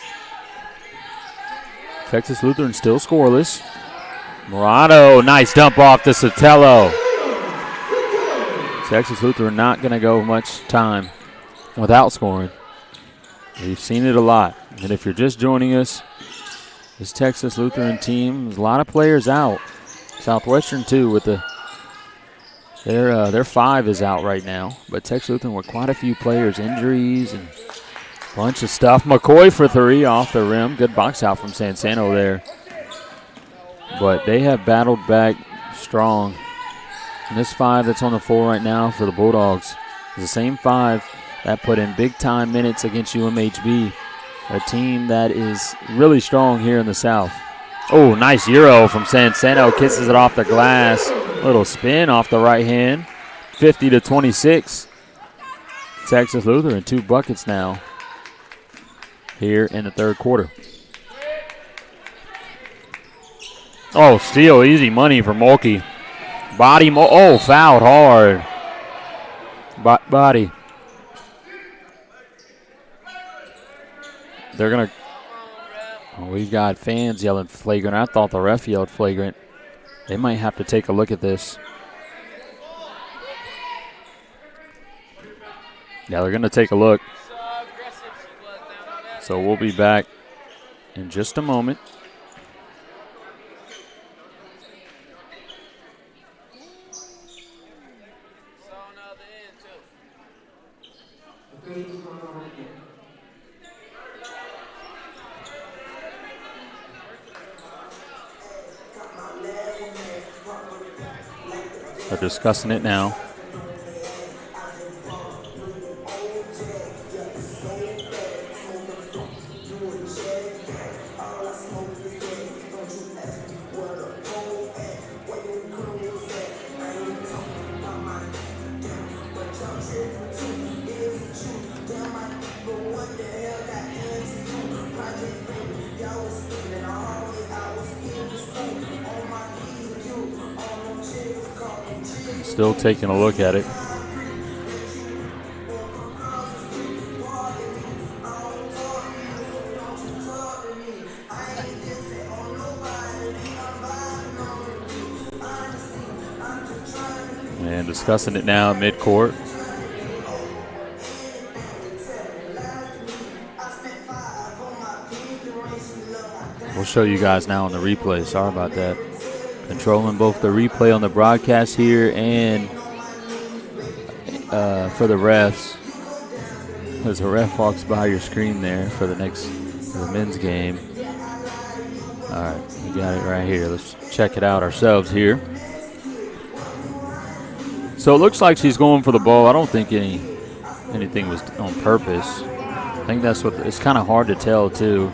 Texas Lutheran still scoreless. Morano, nice dump off to Sotelo. Texas Lutheran not going to go much time without scoring. We've seen it a lot. And if you're just joining us, this Texas Lutheran team, there's a lot of players out. Southwestern too, with their 5 is out right now. But Texas Lutheran with quite a few players, injuries and a bunch of stuff. McCoy for 3 off the rim. Good box out from Sansano there. But they have battled back strong. And this 5 that's on the floor right now for the Bulldogs is the same 5 that put in big-time minutes against UMHB, a team that is really strong here in the South. Oh, nice Euro from Sansano. Kisses it off the glass. Little spin off the right hand. 50-26. Texas Lutheran, 2 buckets now here in the third quarter. Oh, steal. Easy money for Mulkey. Body. Oh, fouled hard. Body. They're going to. Oh, we've got fans yelling flagrant. I thought the ref yelled flagrant. They might have to take a look at this. Yeah, they're going to take a look. So we'll be back in just a moment. They're discussing it now. Still taking a look at it. And discussing it now at midcourt. We'll show you guys now on the replay. Sorry about that. Controlling both the replay on the broadcast here and for the refs. As a ref walks by your screen there for the men's game. All right, we got it right here. Let's check it out ourselves here. So it looks like she's going for the ball. I don't think anything was on purpose. I think that's what it's kind of hard to tell too.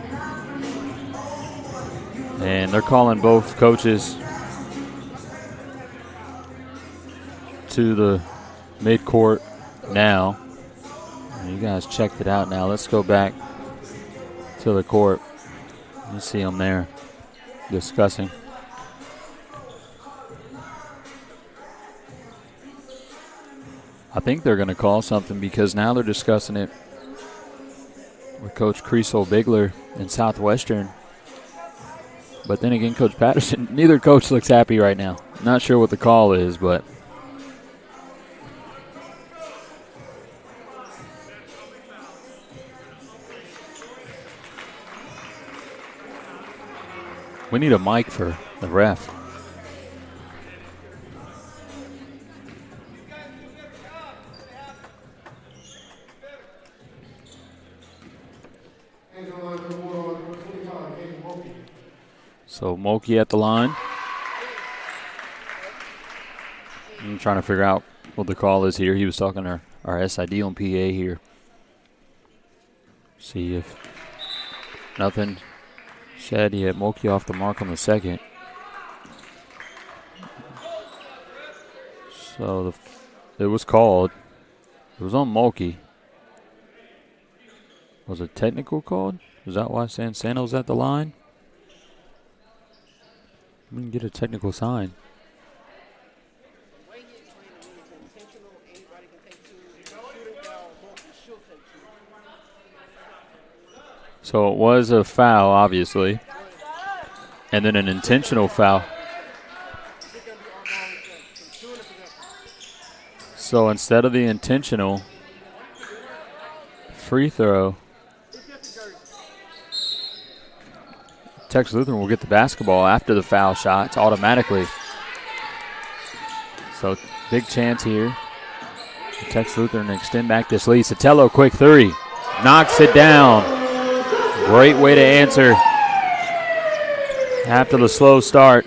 And they're calling both coaches to the midcourt now. You guys checked it out now. Let's go back to the court. You see them there discussing. I think they're going to call something because now they're discussing it with Coach Creasel Bigler in Southwestern. But then again, Coach Patterson, neither coach looks happy right now. Not sure what the call is, but we need a mic for the ref. So Mulkey at the line. I'm trying to figure out what the call is here. He was talking to our SID on PA here. See if nothing. Shad, he had Mulkey off the mark on the second. So it was called. It was on Mulkey. Was it technical called? Is that why Sansano's at the line? We can get a technical sign. So it was a foul, obviously, and then an intentional foul. So instead of the intentional free throw, Texas Lutheran will get the basketball after the foul shots automatically. So big chance here. Texas Lutheran extend back this lead. Sotelo, quick three. Knocks it down. Great way to answer after the slow start.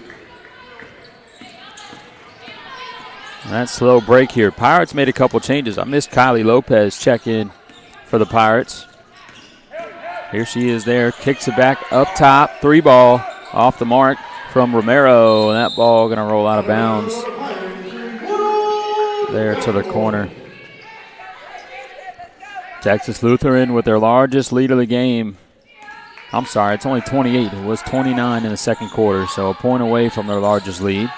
And that slow break here. Pirates made a couple changes. I missed Kylie Lopez check in for the Pirates. Here she is there, kicks it back up top, 3 ball off the mark from Romero. And that ball going to roll out of bounds there to the corner. Texas Lutheran with their largest lead of the game. I'm sorry, it's only 28. It was 29 in the second quarter, so a point away from their largest lead.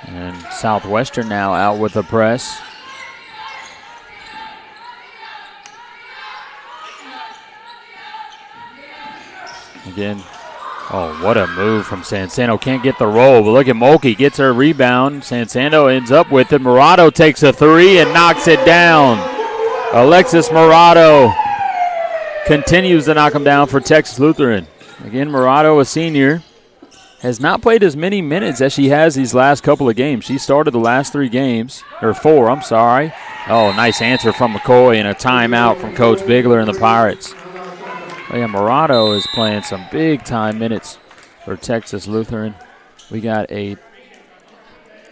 And Southwestern now out with the press. Again, oh, what a move from Sansano. Can't get the roll, but look at Mulkey. Gets her rebound. Sansano ends up with it. Murado takes a 3 and knocks it down. Alexis Murado continues to knock him down for Texas Lutheran. Again, Murado, a senior, has not played as many minutes as she has these last couple of games. She started the last 3 games, or 4, I'm sorry. Oh, nice answer from McCoy and a timeout from Coach Bigler and the Pirates. Oh, yeah, Murado is playing some big-time minutes for Texas Lutheran. We got a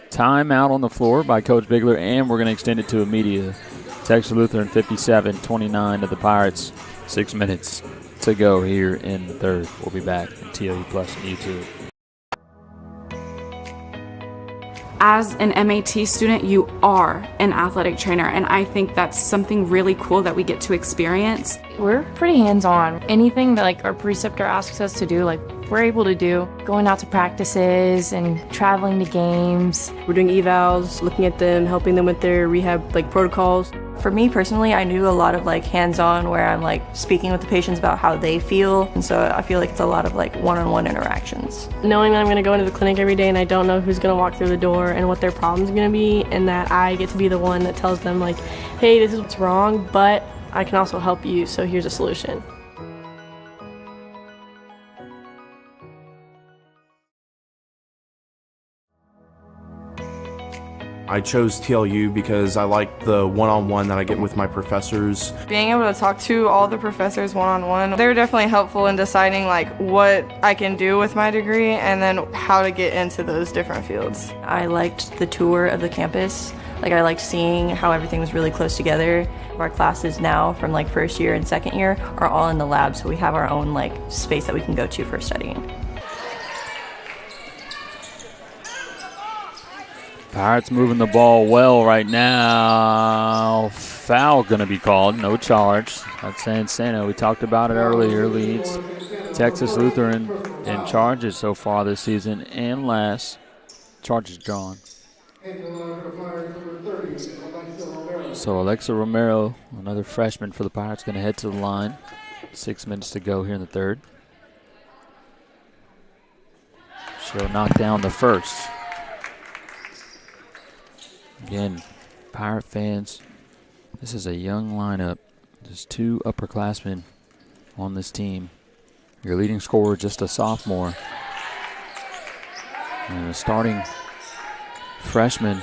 timeout on the floor by Coach Bigler, and we're going to extend it to a media. Texas Lutheran 57-29 to the Pirates. 6 minutes to go here in the third. We'll be back on TLU Plus and YouTube. As an MAT student, you are an athletic trainer, and I think that's something really cool that we get to experience. We're pretty hands-on. Anything that like our preceptor asks us to do, like we're able to do. Going out to practices and traveling to games. We're doing evals, looking at them, helping them with their rehab like protocols. For me personally, I do a lot of like hands-on where I'm like speaking with the patients about how they feel. And so I feel like it's a lot of like one-on-one interactions. Knowing that I'm going to go into the clinic every day and I don't know who's going to walk through the door and what their problem's going to be, and that I get to be the one that tells them like, hey, this is what's wrong, but I can also help you, so here's a solution. I chose TLU because I like the one-on-one that I get with my professors. Being able to talk to all the professors one-on-one, they're definitely helpful in deciding like what I can do with my degree and then how to get into those different fields. I liked the tour of the campus. Like I liked seeing how everything was really close together. Our classes now from like first year and second year are all in the lab, so we have our own like space that we can go to for studying. Pirates moving the ball well right now. Foul going to be called. No charge. That's San Santa. We talked about it earlier. Leads Texas Lutheran in charges so far this season and last. Charges drawn. So Alexa Romero, another freshman for the Pirates, going to head to the line. 6 minutes to go here in the third. She'll knock down the first. Again, Pirate fans, this is a young lineup. There's 2 upperclassmen on this team. Your leading scorer, just a sophomore. And a starting freshman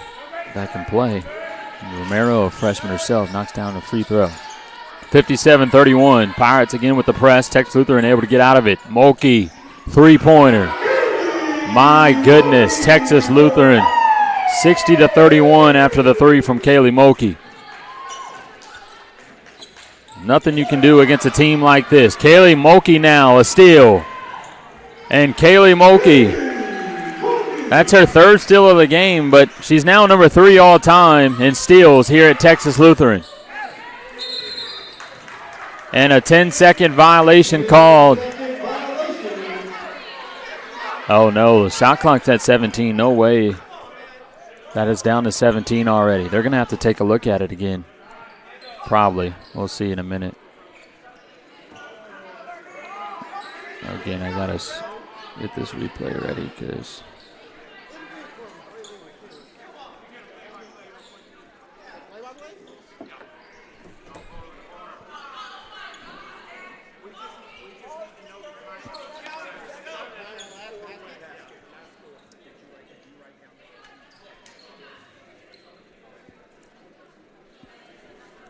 that can play. And Romero, a freshman herself, knocks down a free throw. 57-31. Pirates again with the press. Texas Lutheran able to get out of it. Mulkey, three-pointer. My goodness, Texas Lutheran. 60-31 after the three from Kaylee Mulkey. Nothing you can do against a team like this. Kaylee Mulkey now, a steal. And Kaylee Mulkey, that's her third steal of the game, but she's now number 3 all time in steals here at Texas Lutheran. And a 10-second violation called. Oh no, the shot clock's at 17, no way. That is down to 17 already. They're going to have to take a look at it again. Probably. We'll see in a minute. Again, I got to get this replay ready because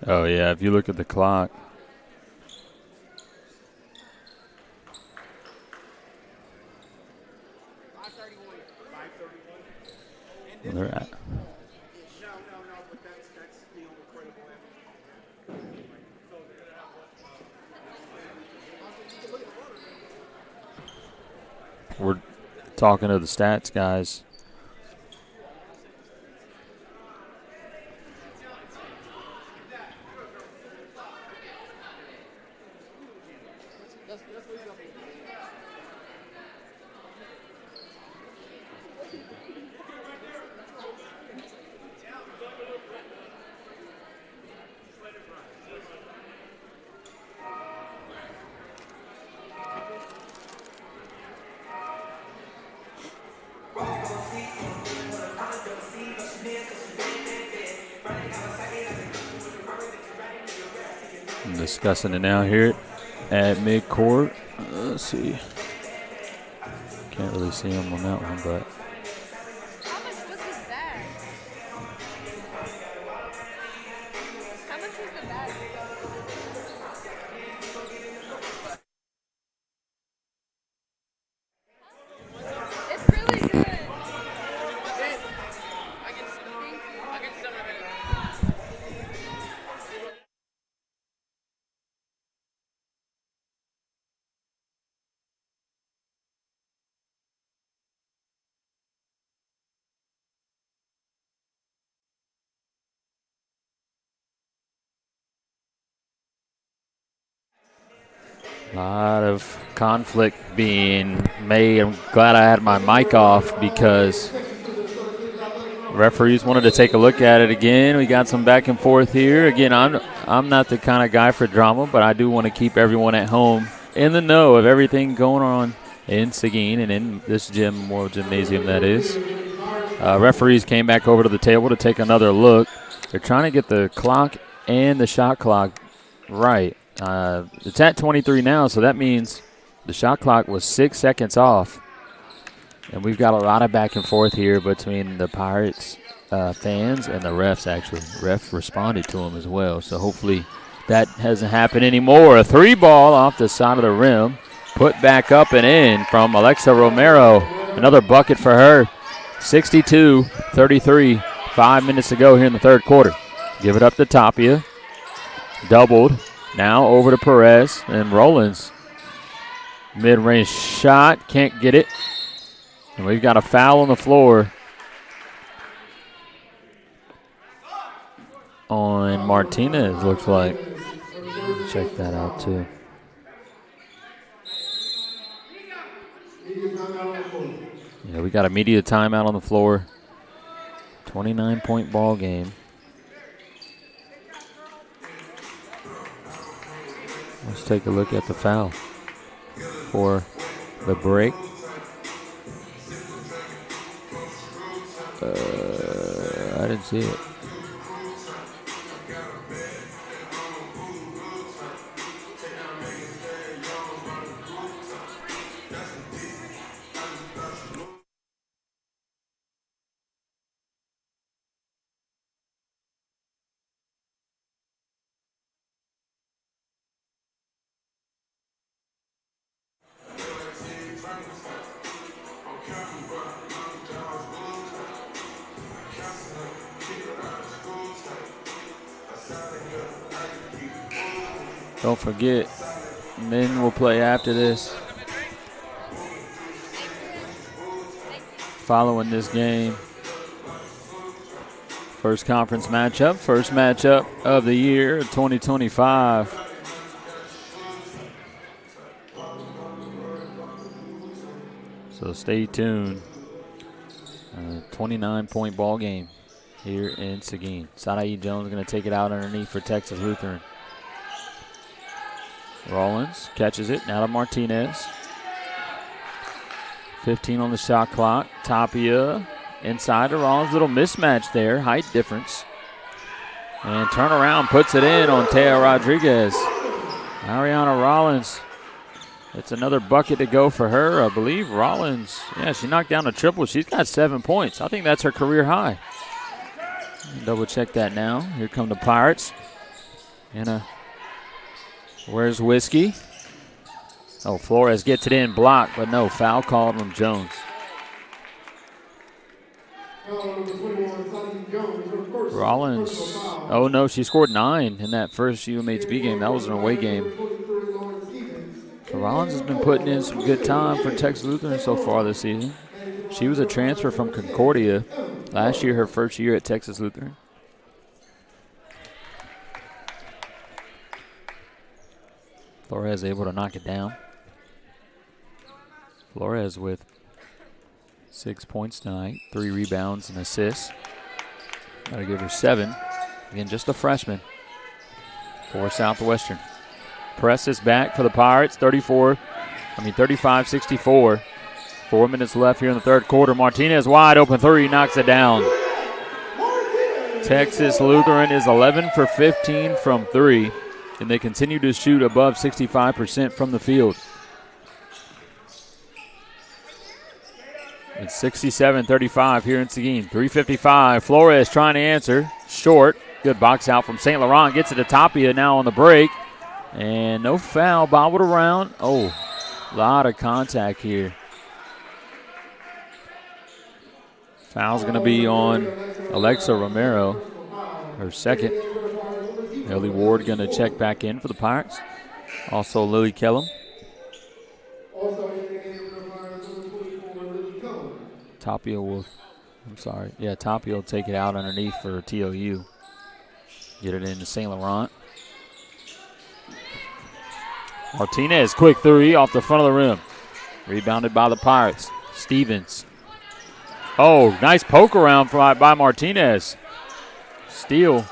oh, yeah, if you look at the clock. They're at. We're talking to the stats guys. Discussing it now here at midcourt. Let's see. Can't really see him on that one, but. A lot of conflict being made. I'm glad I had my mic off because referees wanted to take a look at it again. We got some back and forth here. Again, I'm not the kind of guy for drama, but I do want to keep everyone at home in the know of everything going on in Seguin and in this gym, or gymnasium that is. Referees came back over to the table to take another look. They're trying to get the clock and the shot clock right. It's at 23 now, so that means the shot clock was 6 seconds off. And we've got a lot of back and forth here between the Pirates fans and the refs, actually. Ref responded to him as well, so hopefully that hasn't happened anymore. A 3-ball off the side of the rim, put back up and in from Alexa Romero. Another bucket for her. 62-33, 5 minutes to go here in the third quarter. Give it up to Tapia. Doubled. Now over to Perez and Rollins. Mid-range shot, can't get it. And we've got a foul on the floor on Martinez, looks like. Check that out too. Yeah, we got a media timeout on the floor. 29-point ball game. Let's take a look at the foul for the break. I didn't see it. Don't forget, men will play after this. Following this game. First conference matchup, first matchup of the year, 2025. So stay tuned. 29-point ball game here in Seguin. Sadae Jones going to take it out underneath for Texas Lutheran. Rollins catches it, now to Martinez. 15 on the shot clock. Tapia inside to Rollins. Little mismatch there, height difference. And turnaround puts it in on Taya Rodriguez. Ariana Rollins. It's another bucket to go for her. I believe Rollins, yeah, she knocked down a triple. She's got 7 points. I think that's her career high. Double check that now. Here come the Pirates. And where's Whiskey? Oh, Flores gets it in, blocked, but no, foul called from Jones. Rollins, oh no, she scored 9 in that first UMHB game. That was an away game. So Rollins has been putting in some good time for Texas Lutheran so far this season. She was a transfer from Concordia last year, her first year at Texas Lutheran. Flores able to knock it down. Flores with 6 points tonight, 3 rebounds and assists. Gotta give her 7. Again, just a freshman for Southwestern. Presses back for the Pirates, 35-64. 4 minutes left here in the third quarter. Martinez wide open 3, knocks it down. Texas Lutheran is 11 for 15 from 3, and they continue to shoot above 65% from the field. It's 67-35 here in Seguin. 3:55. Flores trying to answer. Short. Good box out from St. Laurent. Gets it to Tapia now on the break. And no foul. Bobbled around. Oh, a lot of contact here. Foul's going to be on Alexa Romero, her second. Ellie Ward going to check back in for the Pirates. Also Lily Kellum. Tapia will, Tapia will take it out underneath for TLU. Get it into St. Laurent. Martinez, quick 3 off the front of the rim. Rebounded by the Pirates. Stevens. Oh, nice poke around by Martinez. Steal.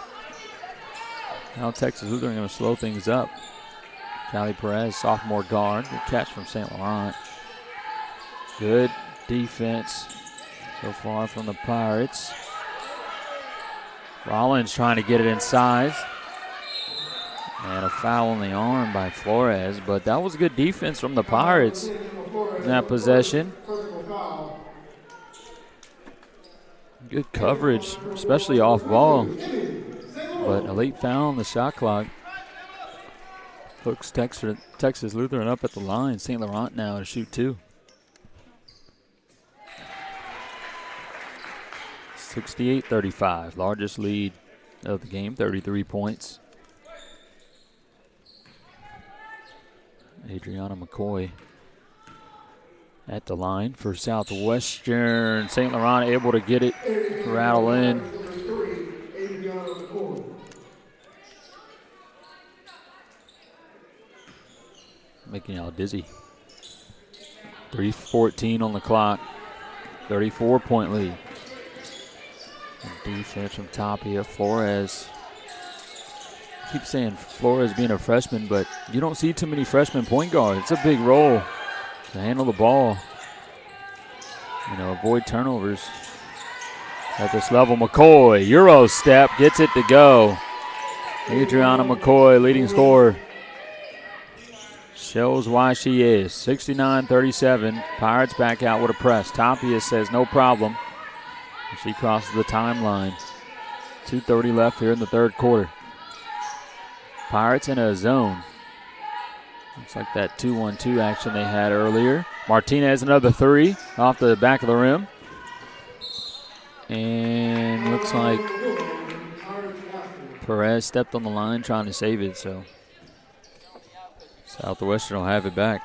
Now Texas Lutheran going to slow things up. Callie Perez, sophomore guard. Good catch from St. Laurent. Good defense so far from the Pirates. Rollins trying to get it inside. And a foul on the arm by Flores, but that was good defense from the Pirates in that possession. Good coverage, especially off ball. But a late foul on the shot clock. Hooks Texas Lutheran up at the line. St. Laurent now to shoot 2. 68-35, largest lead of the game, 33 points. Adriana McCoy at the line for Southwestern. St. Laurent able to get it, rattle in. Making y'all dizzy. 3:14 on the clock, 34-point lead. And defense from Tapia. Flores. I keep saying Flores being a freshman, but you don't see too many freshman point guards. It's a big role to handle the ball. Avoid turnovers at this level. McCoy, Euro step, gets it to go. Adriana McCoy, leading scorer. Shows why she is. 69-37. Pirates back out with a press. Tapia says no problem. She crosses the timeline. 2:30 left here in the third quarter. Pirates in a zone. Looks like that 2-1-2 action they had earlier. Martinez another 3 off the back of the rim. And looks like Perez stepped on the line trying to save it, so Southwestern will have it back.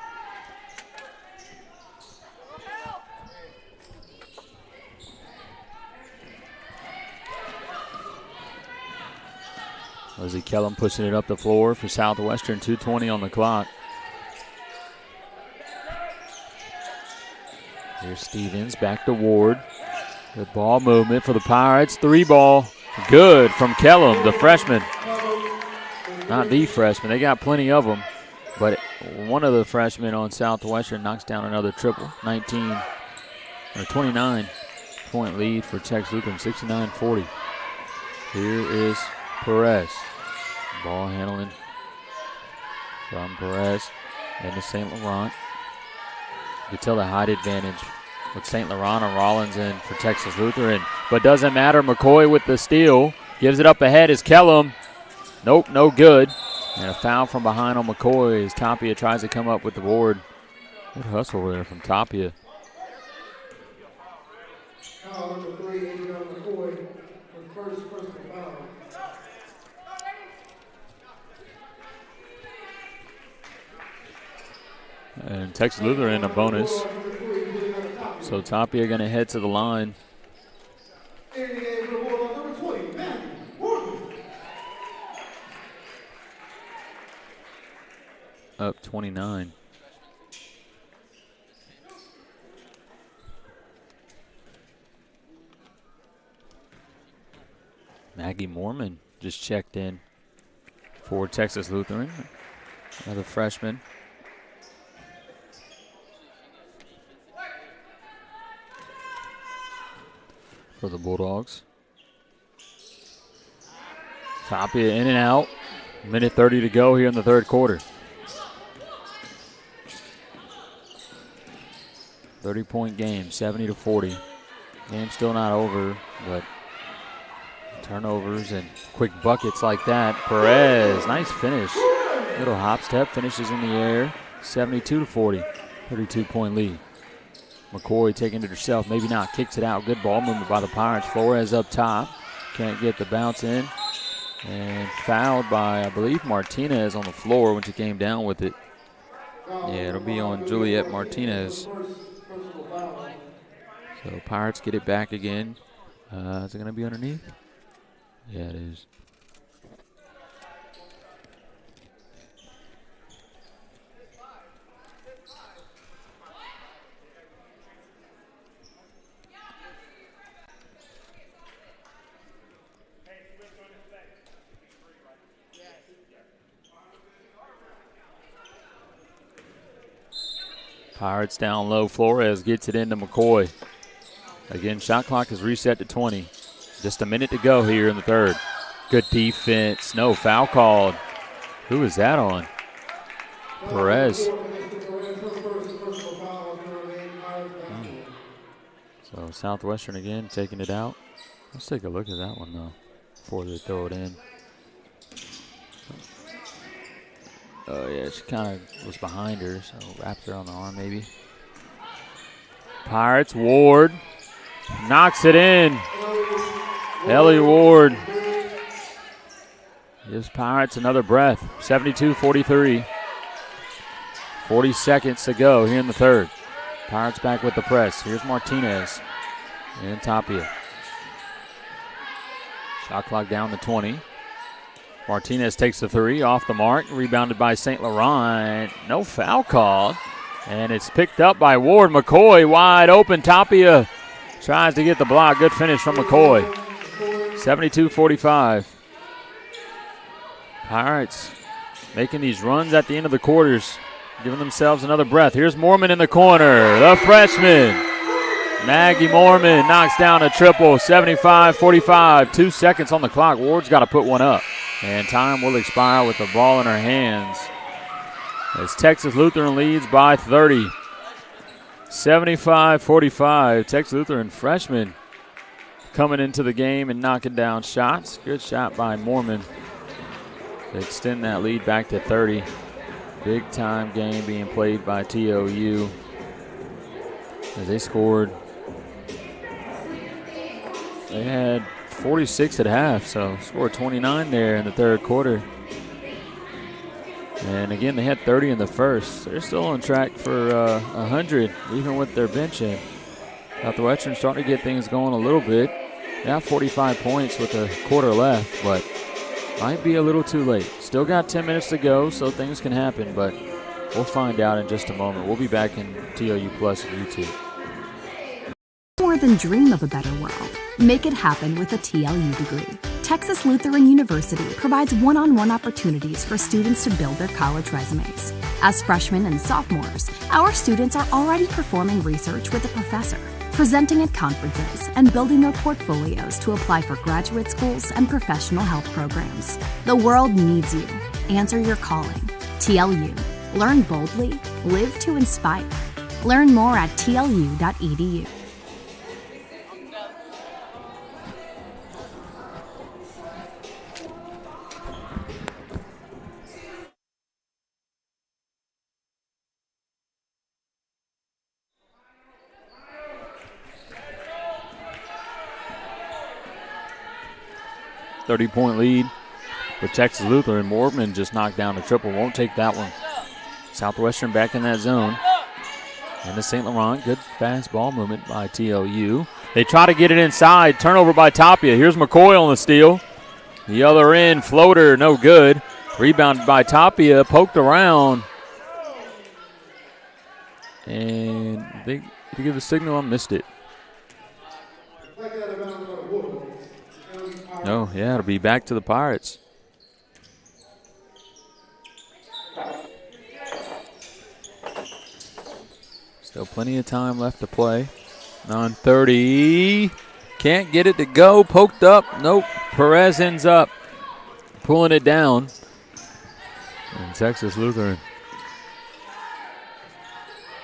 Lizzie Kellum pushing it up the floor for Southwestern, 2:20 on the clock. Here's Stevens, back to Ward. Good ball movement for the Pirates. 3-ball, good from Kellum, the freshman. Not the freshman, they got plenty of them. But one of the freshmen on Southwestern knocks down another triple. 29-point lead for Texas Lutheran, 69-40. Here is Perez. Ball handling from Perez into St. Laurent. You can tell the height advantage with St. Laurent and Rollins in for Texas Lutheran. But doesn't matter. McCoy with the steal. Gives it up ahead is Kellum. Nope, no good. And a foul from behind on McCoy as Tapia tries to come up with the board. Good hustle there from Tapia. Foul number 3, Adriana McCoy, for first personal foul. And Texas Lutheran a bonus. So Tapia going to head to the line. Up 29. Maggie Mormon just checked in for Texas Lutheran, another freshman. For the Bulldogs. Tapia in and out. Minute 30 to go here in the third quarter. 30-point game, 70-40. Game still not over, but turnovers and quick buckets like that. Perez, nice finish. Little hop step, finishes in the air. 72-40, 32-point lead. McCoy taking it herself, maybe not, kicks it out. Good ball movement by the Pirates. Flores up top, can't get the bounce in. And fouled by, I believe, Martinez on the floor when she came down with it. Yeah, it'll be on Juliet Martinez. So Pirates get it back again. Is it going to be underneath? Yeah, it is. Pirates down low. Flores gets it into McCoy. Again, shot clock is reset to 20. Just a minute to go here in the third. Good defense. No foul called. Who is that on? Perez. So Southwestern again taking it out. Let's take a look at that one, though, before they throw it in. Oh, yeah, she kind of was behind her, so wrapped her on the arm maybe. Pirates, Ward knocks it in. Ellie Ward gives Pirates another breath. 72-43. 40 seconds to go here in the third. Pirates back with the press. Here's Martinez and Tapia. Shot clock down to 20. Martinez takes the three off the mark. Rebounded by St. Laurent. No foul called. And it's picked up by Ward. McCoy wide open. Tapia tries to get the block. Good finish from McCoy. 72-45. Pirates making these runs at the end of the quarters, giving themselves another breath. Here's Mormon in the corner. The freshman, Maggie Mormon, knocks down a triple. 75-45. 2 seconds on the clock. Ward's got to put one up. And time will expire with the ball in her hands as Texas Lutheran leads by 30. 75-45. Texas Lutheran freshman coming into the game and knocking down shots. Good shot by Mormon to extend that lead back to 30. Big time game being played by TLU as they scored. They had 46 at half, so scored 29 there in the third quarter. And again, they had 30 in the first. They're still on track for 100, even with their bench in. Southwestern starting to get things going a little bit. They have 45 points with a quarter left, but might be a little too late. Still got 10 minutes to go, so things can happen, but we'll find out in just a moment. We'll be back in TLU Plus YouTube. More than dream of a better world. Make it happen with a TLU degree. Texas Lutheran University provides one-on-one opportunities for students to build their college resumes. As freshmen and sophomores, our students are already performing research with a professor, presenting at conferences, and building their portfolios to apply for graduate schools and professional health programs. The world needs you. Answer your calling. TLU. Learn boldly. Live to inspire. Learn more at tlu.edu. .30 lead for Texas Lutheran. Mormon just knocked down a triple. Won't take that one. Southwestern back in that zone. And the St. Laurent. Good fast ball movement by TLU. They try to get it inside. Turnover by Tapia. Here's McCoy on the steal. The other end. Floater. No good. Rebounded by Tapia. Poked around. And they give a signal. I missed it. Oh, yeah, it'll be back to the Pirates. Still plenty of time left to play. 9:30. Can't get it to go. Poked up. Nope. Perez ends up pulling it down. And Texas Lutheran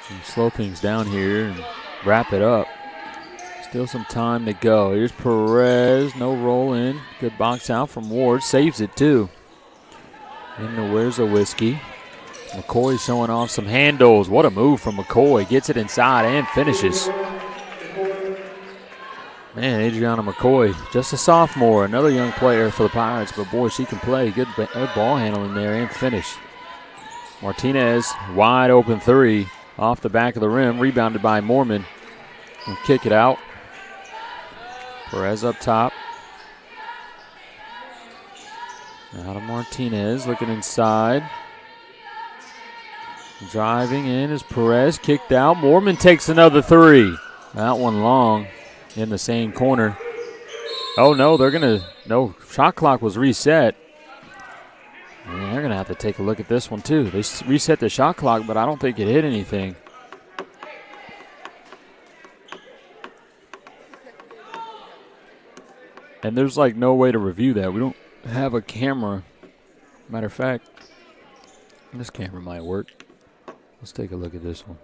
can slow things down here and wrap it up. Still some time to go. Here's Perez. No roll in. Good box out from Ward. Saves it, too. Into Where's a Whiskey. McCoy showing off some handles. What a move from McCoy. Gets it inside and finishes. Man, Adriana McCoy, just a sophomore. Another young player for the Pirates, but boy, she can play. Good ball handling there and finish. Martinez, wide open three off the back of the rim. Rebounded by Mormon. And kick it out. Perez up top. Now to Martinez, looking inside. Driving in is Perez, kicked out. Mormon takes another three. That one long in the same corner. Oh, no, no, shot clock was reset. And they're going to have to take a look at this one, too. They reset the shot clock, but I don't think it hit anything. And there's like no way to review that. We don't have a camera. Matter of fact, this camera might work. Let's take a look at this one.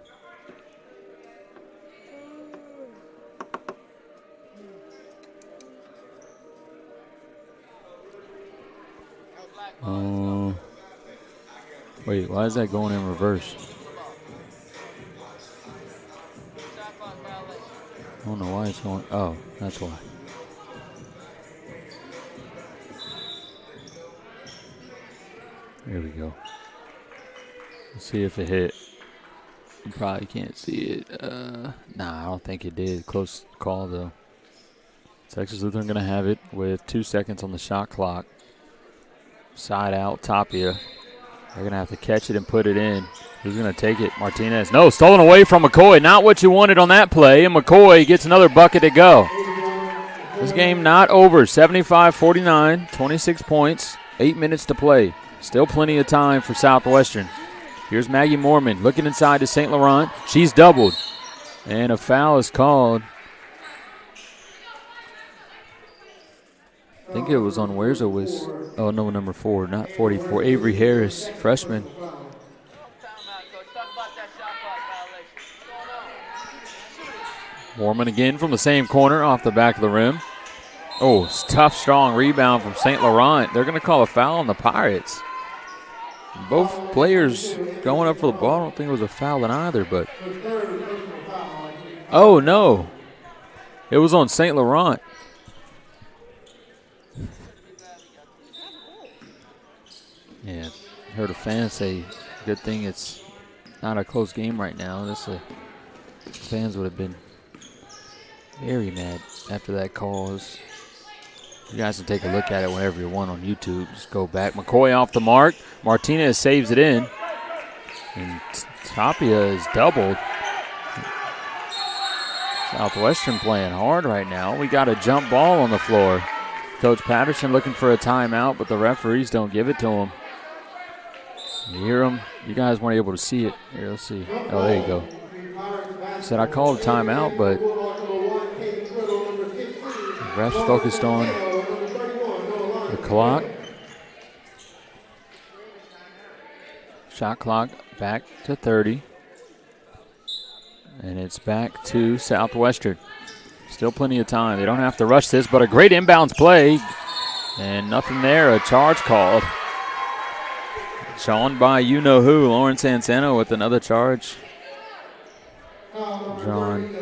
Wait, why is that going in reverse? I don't know why it's going. Oh, that's why. There we go. Let's see if it hit. You probably can't see it. Nah, I don't think it did. Close call, though. Texas Lutheran going to have it with 2 seconds on the shot clock. Side out, Tapia. They're going to have to catch it and put it in. Who's going to take it? Martinez. No, stolen away from McCoy. Not what you wanted on that play, and McCoy gets another bucket to go. This game not over. 75-49, 26 points, 8 minutes to play. Still plenty of time for Southwestern. Here's Maggie Mormon looking inside to St. Laurent. She's doubled, and a foul is called. I think it was on oh no, number 4, not 44. Avery Harris, freshman. Mormon again from the same corner off the back of the rim. Oh, it's tough, strong rebound from St. Laurent. They're going to call a foul on the Pirates. Both players going up for the ball. I don't think it was a foul in either, but. Oh, no. It was on St. Laurent. Yeah, heard a fan say, good thing it's not a close game right now. Fans would have been very mad after that call. You guys can take a look at it whenever you want on YouTube. Just go back. McCoy off the mark. Martinez saves it in. And Tapia is doubled. Southwestern playing hard right now. We got a jump ball on the floor. Coach Patterson looking for a timeout, but the referees don't give it to him. You hear them? You guys weren't able to see it. Here, let's see. Oh, there you go. Said I called a timeout, but the refs focused on the clock. Shot clock back to 30. And it's back to Southwestern. Still plenty of time. They don't have to rush this, but a great inbounds play. And nothing there. A charge called. Shown by you-know-who, Lauren Sansano with another charge. John.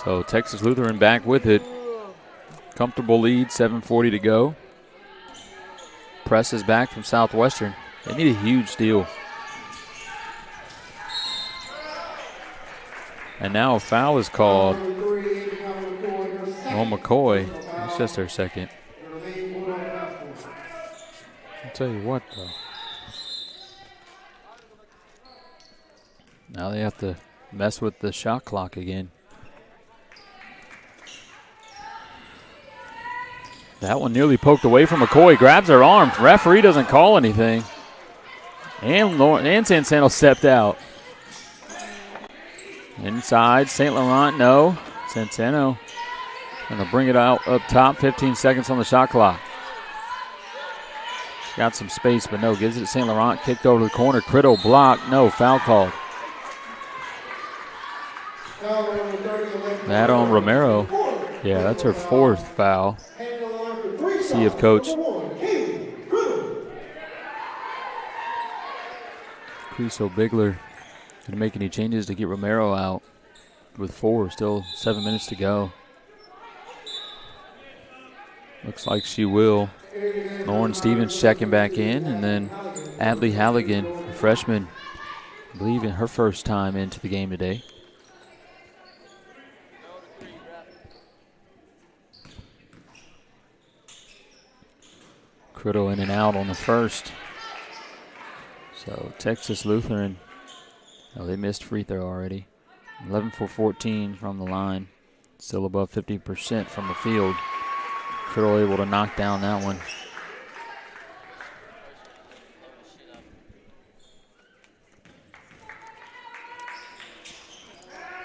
So Texas Lutheran back with it. Comfortable lead, 7:40 to go. Press is back from Southwestern. They need a huge steal. And now a foul is called on McCoy. It's just their second. I'll tell you what, though. Now they have to mess with the shot clock again. That one nearly poked away from McCoy. Grabs her arm. Referee doesn't call anything. And Sansano stepped out. Inside, St. Laurent, no. Sansano going to bring it out up top. 15 seconds on the shot clock. Got some space, but no. Gives it to St. Laurent. Kicked over to the corner. Criddle blocked. No, foul called. That on Romero. Yeah, that's her fourth foul. See if Coach Creso Bigler going to make any changes to get Romero out with 4. Still 7 minutes to go. Looks like she will. Lauren Stevens checking back in, and then Adley Halligan, a freshman, I believe in her first time into the game today. Criddle in and out on the first. So Texas Lutheran, they missed free throw already. 11 for 14 from the line. Still above 50% from the field. Criddle able to knock down that one.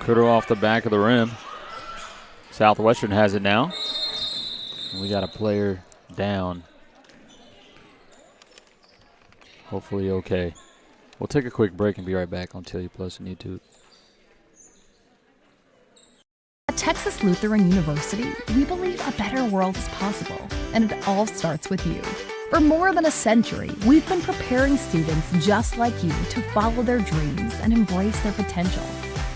Criddle off the back of the rim. Southwestern has it now. We got a player down. Hopefully okay. We'll take a quick break and be right back on TLU Plus and YouTube. Texas Texas Lutheran University, we believe a better world is possible, and it all starts with you. For more than a century, we've been preparing students just like you to follow their dreams and embrace their potential.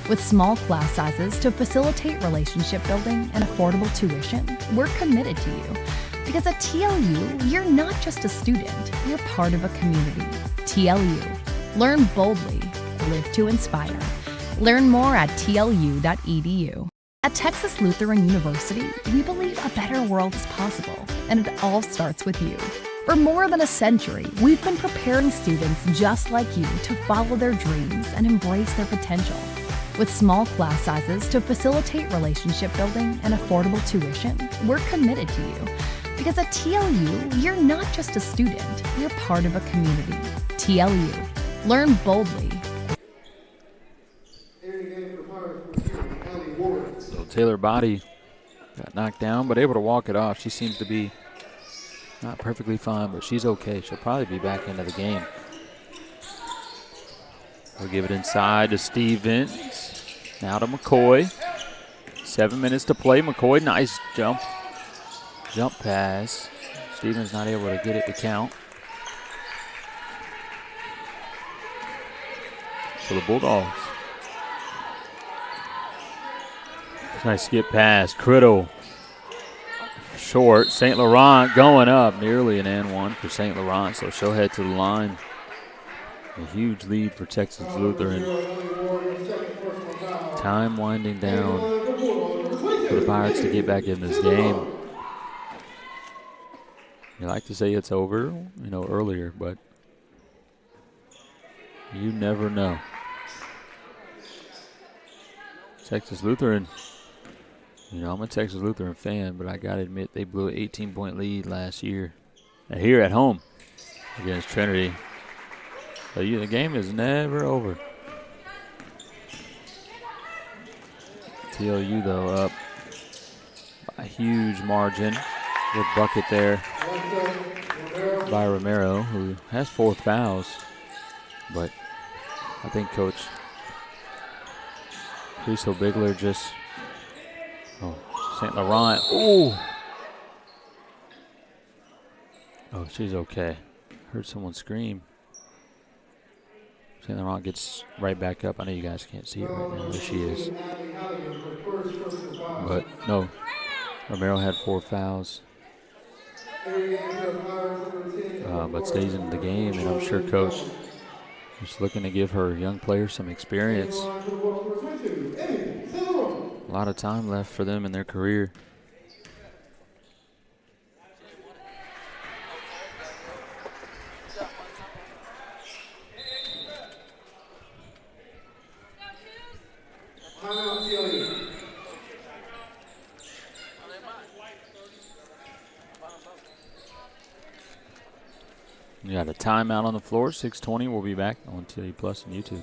With small class sizes to facilitate relationship building and affordable tuition, we're committed to you. Because at TLU, you're not just a student, you're part of a community. TLU. Learn boldly, live to inspire. Learn more at tlu.edu. At Texas Lutheran University, we believe a better world is possible, and it all starts with you. For more than a century, we've been preparing students just like you to follow their dreams and embrace their potential. With small class sizes to facilitate relationship building and affordable tuition, we're committed to you. Because at TLU, you're not just a student, you're part of a community. TLU. Learn boldly. So Taylor Body got knocked down, but able to walk it off. She seems to be not perfectly fine, but she's okay. She'll probably be back into the game. We'll give it inside to Stevens. Now to McCoy. 7 minutes to play. McCoy, nice jump. Jump pass. Stevens not able to get it to count. For the Bulldogs. Nice skip pass. Criddle. Short. St. Laurent going up. Nearly an and one for St. Laurent, so she'll head to the line. A huge lead for Texas Lutheran. Time winding down for the Pirates to get back in this game. You like to say it's over, earlier, but you never know. Texas Lutheran, I'm a Texas Lutheran fan, but I got to admit they blew an 18-point lead last year. Here at home against Trinity. So the game is never over. TLU, though, up by a huge margin. Good bucket there by Romero, who has 4 fouls. But I think Coach Creso Bigler just... St. Laurent. Oh, she's okay. Heard someone scream. St. Laurent gets right back up. I know you guys can't see it right now. There she is. But no, Romero had 4 fouls. But stays in the game, and I'm sure Coach is looking to give her young players some experience. A lot of time left for them in their career. We got a timeout on the floor. 6:20. We'll be back on TLU Plus and YouTube.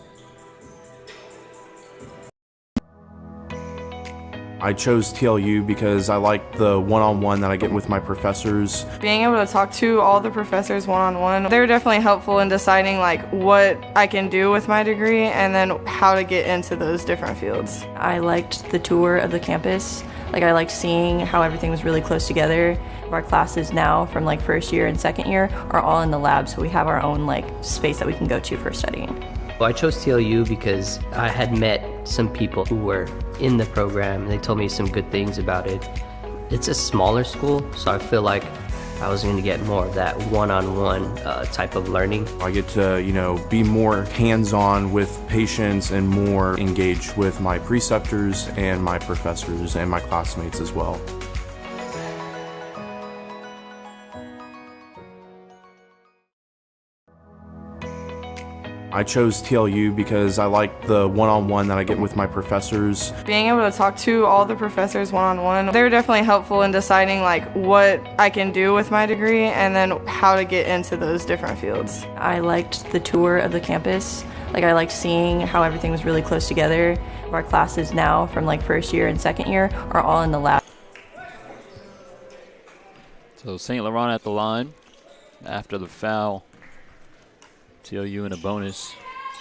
I chose TLU because I like the one-on-one that I get with my professors. Being able to talk to all the professors one-on-one, they're definitely helpful in deciding what I can do with my degree and then how to get into those different fields. I liked the tour of the campus. I liked seeing how everything was really close together. Our classes now from first year and second year are all in the lab, so we have our own space that we can go to for studying. Well, I chose TLU because I had met some people who were in the program, and they told me some good things about it. It's a smaller school, so I feel like I was going to get more of that one-on-one type of learning. I get to, be more hands-on with patients and more engaged with my preceptors and my professors and my classmates as well. I chose TLU because I like the one-on-one that I get with my professors. Being able to talk to all the professors one-on-one, they're definitely helpful in deciding what I can do with my degree and then how to get into those different fields. I liked the tour of the campus. I liked seeing how everything was really close together. Our classes now from first year and second year are all in the lab. So St. Laurent at the line after the foul. TLU in a bonus.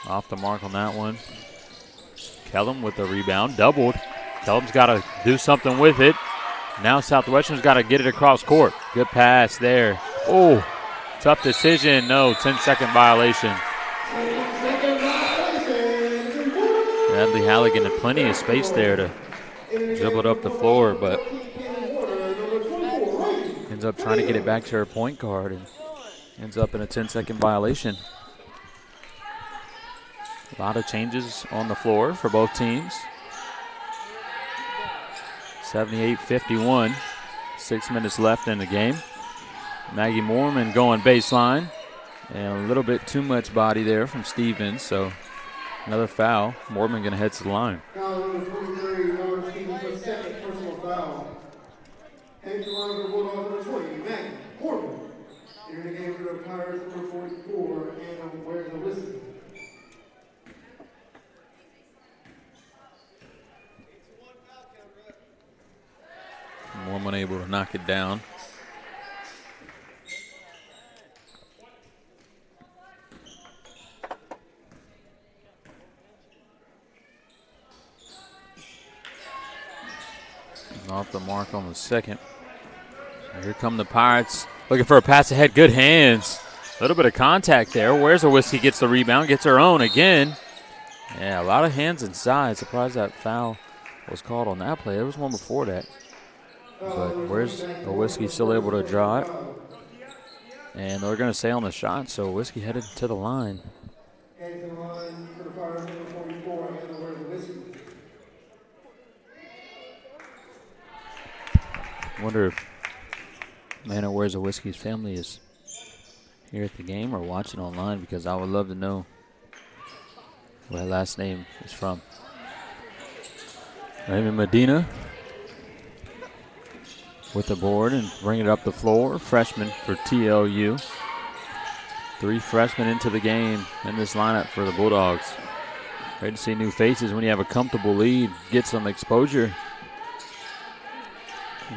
Off the mark on that one. Kellum with the rebound. Doubled. Kellam's got to do something with it. Now Southwestern's got to get it across court. Good pass there. Oh, tough decision. No, 10-second violation. Bradley Halligan had plenty of space there to dribble it up the floor, but ends up trying to get it back to her point guard and ends up in a 10-second violation. A lot of changes on the floor for both teams. 78-51, 6 minutes left in the game. Maggie Moorman going baseline, and a little bit too much body there from Stevens, so another foul. Moorman going to head to the line. Foul number 23, number Stevens, second personal foul. Head to line for the Bulldogs, number 20, Maggie Moorman. Here in the game for the Pirates, number 44, and where's the whiskey? Moorman able to knock it down. Off the mark on the second. So here come the Pirates looking for a pass ahead. Good hands. A little bit of contact there. Where's the Whiskey? Gets the rebound, gets her own again. Yeah, a lot of hands inside. Surprised that foul was called on that play. There was one before that. But where's the Whiskey still able to draw it? And they're going to stay on the shot, so Whiskey headed to the line. Heading to the line for the Pirates, number 44, and where's the whiskey? Wonder if Manor Where's the Whiskey's family is here at the game or watching online, because I would love to know where her last name is from. Raymond Medina with the board and bring it up the floor. Freshman for TLU. 3 freshmen into the game in this lineup for the Bulldogs. Great to see new faces when you have a comfortable lead. Get some exposure.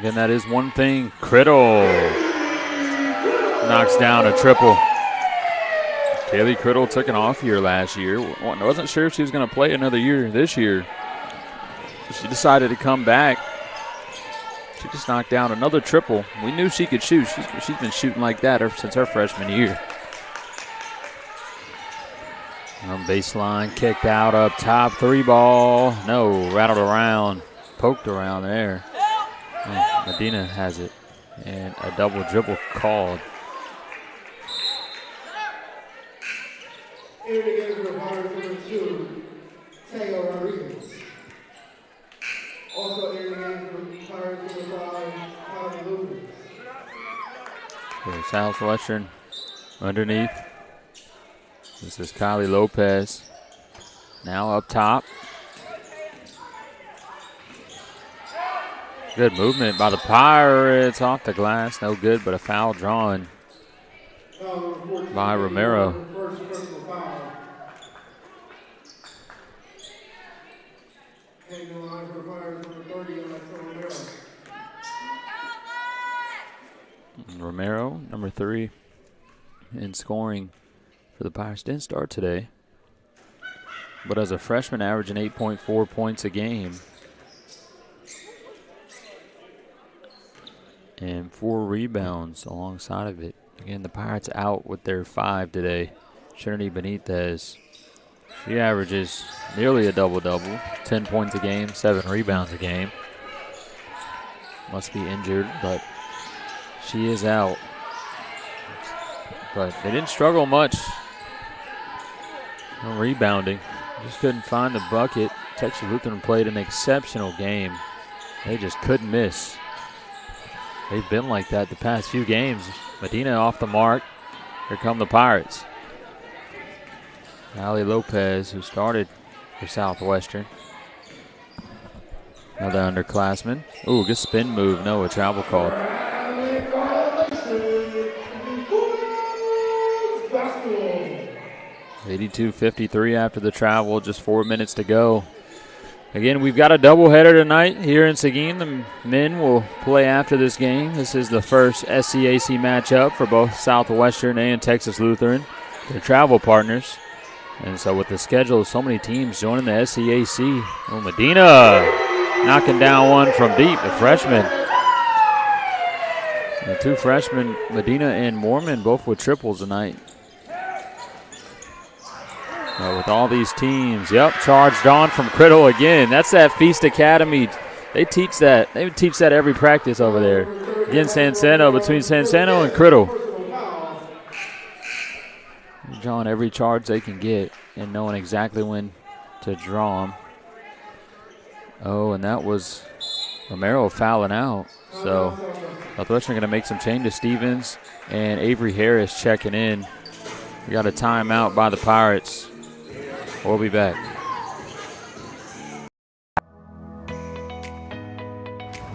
Again, that is one thing. Criddle knocks down a triple. Kaylee Criddle took an off year last year. Wasn't sure if she was going to play another year this year. So she decided to come back. She just knocked down another triple. We knew she could shoot. She's been shooting like that ever since her freshman year. On baseline, kicked out up top, 3 ball. No, rattled around, poked around there. And Medina has it, and a double dribble called. Here we go for the Pirates, number 2, Taylor Rodriguez. Also here again for the Pirates, number 5, Kylie Lopez. For Southwestern underneath. This is Kylie Lopez. Now up top. Good movement by the Pirates off the glass. No good, but a foul drawn by Romero. Romero, number 3, in scoring for the Pirates. Didn't start today, but as a freshman averaging 8.4 points a game. And 4 rebounds alongside of it. Again, the Pirates out with their 5 today. Trinity Benitez, she averages nearly a double-double. 10 points a game, 7 rebounds a game. Must be injured, but she is out. But they didn't struggle much on rebounding. Just couldn't find the bucket. Texas Lutheran played an exceptional game. They just couldn't miss. They've been like that the past few games. Medina off the mark. Here come the Pirates. Ali Lopez, who started for Southwestern. Another underclassman. Ooh, good spin move. No, a travel call. 82-53 after the travel. Just 4 minutes to go. Again, we've got a doubleheader tonight here in Seguin. The men will play after this game. This is the first SCAC matchup for both Southwestern and Texas Lutheran. They're travel partners. And so with the schedule of so many teams joining the SCAC, Medina knocking down one from deep, the freshman. The two freshmen, Medina and Mormon, both with triples tonight. With all these teams, charged on from Criddle again. That's that Feast Academy. They teach that. They teach that every practice over there. Again, Sansano between Sansano and Criddle. Drawing every charge they can get and knowing exactly when to draw them. Oh, and that was Romero fouling out. So Southwestern going to make some changes. Stevens and Avery Harris checking in. We got a timeout by the Pirates. We'll be back.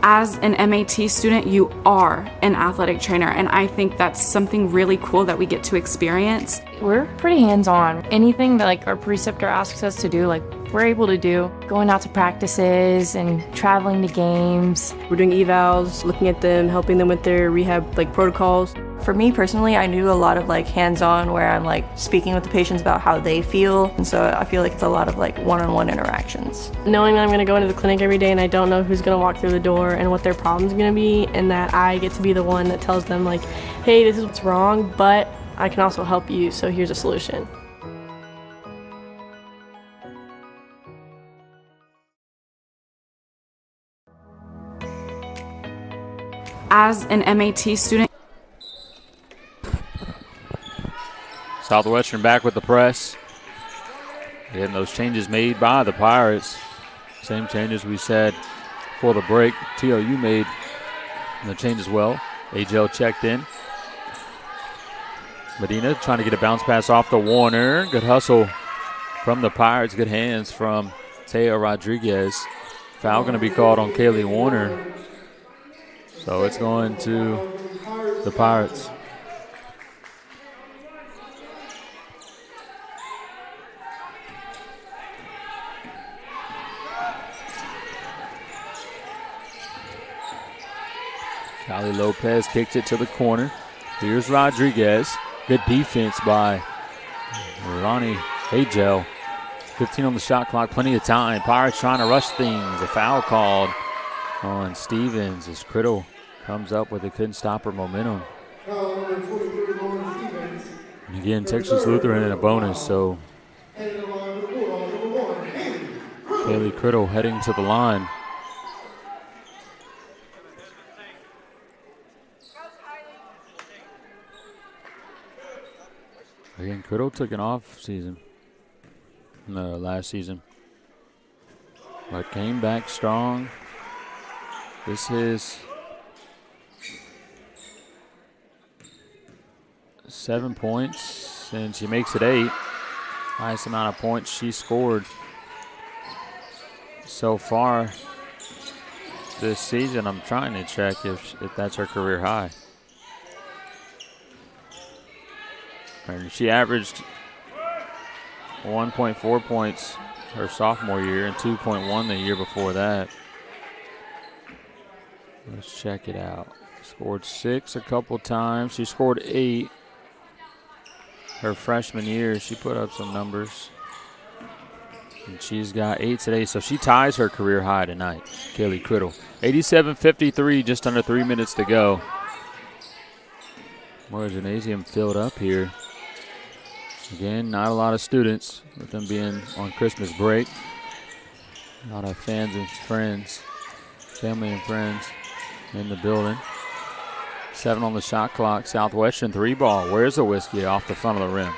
As an MAT student, you are an athletic trainer, and I think that's something really cool that we get to experience. We're pretty hands-on. Anything that like our preceptor asks us to do, like we're able to do. Going out to practices and traveling to games. We're doing evals, looking at them, helping them with their rehab like protocols. For me personally, I do a lot of like hands-on where I'm like speaking with the patients about how they feel. And so I feel like it's a lot of like one-on-one interactions. Knowing that I'm going to go into the clinic every day and I don't know who's going to walk through the door and what their problem's going to be, and that I get to be the one that tells them like, hey, this is what's wrong, but I can also help you, so here's a solution. As an MAT student, Southwestern back with the press. Getting those changes made by the Pirates. Same changes we said for the break. TLU made the change as well. AJL checked in. Medina trying to get a bounce pass off to Warner. Good hustle from the Pirates. Good hands from Teo Rodriguez. Foul going to be called on Kaylee Warner. So it's going to the Pirates. Callie Lopez kicked it to the corner. Here's Rodriguez. Good defense by Ronnie Hagel. 15 on the shot clock, plenty of time. Pirates trying to rush things. A foul called on Stevens as Criddle comes up with it. Couldn't stop her momentum. And again, Texas Lutheran in a bonus, so Kaylee Criddle heading to the line. Again, Criddle took an off season, last season, but came back strong. This is 7 points, and she makes it 8. Highest amount of points she scored so far this season. I'm trying to check if that's her career high. And she averaged 1.4 points her sophomore year and 2.1 the year before that. Let's check it out. Scored 6 a couple times. She scored 8 her freshman year. She put up some numbers. And she's got 8 today, so she ties her career high tonight, Kaylee Criddle. 87-53, just under 3 minutes to go. Moore Gymnasium filled up here. Again, not a lot of students with them being on Christmas break. A lot of fans and friends, family and friends in the building. 7 on the shot clock. Southwestern 3-ball. Where's the whiskey off the front of the rim?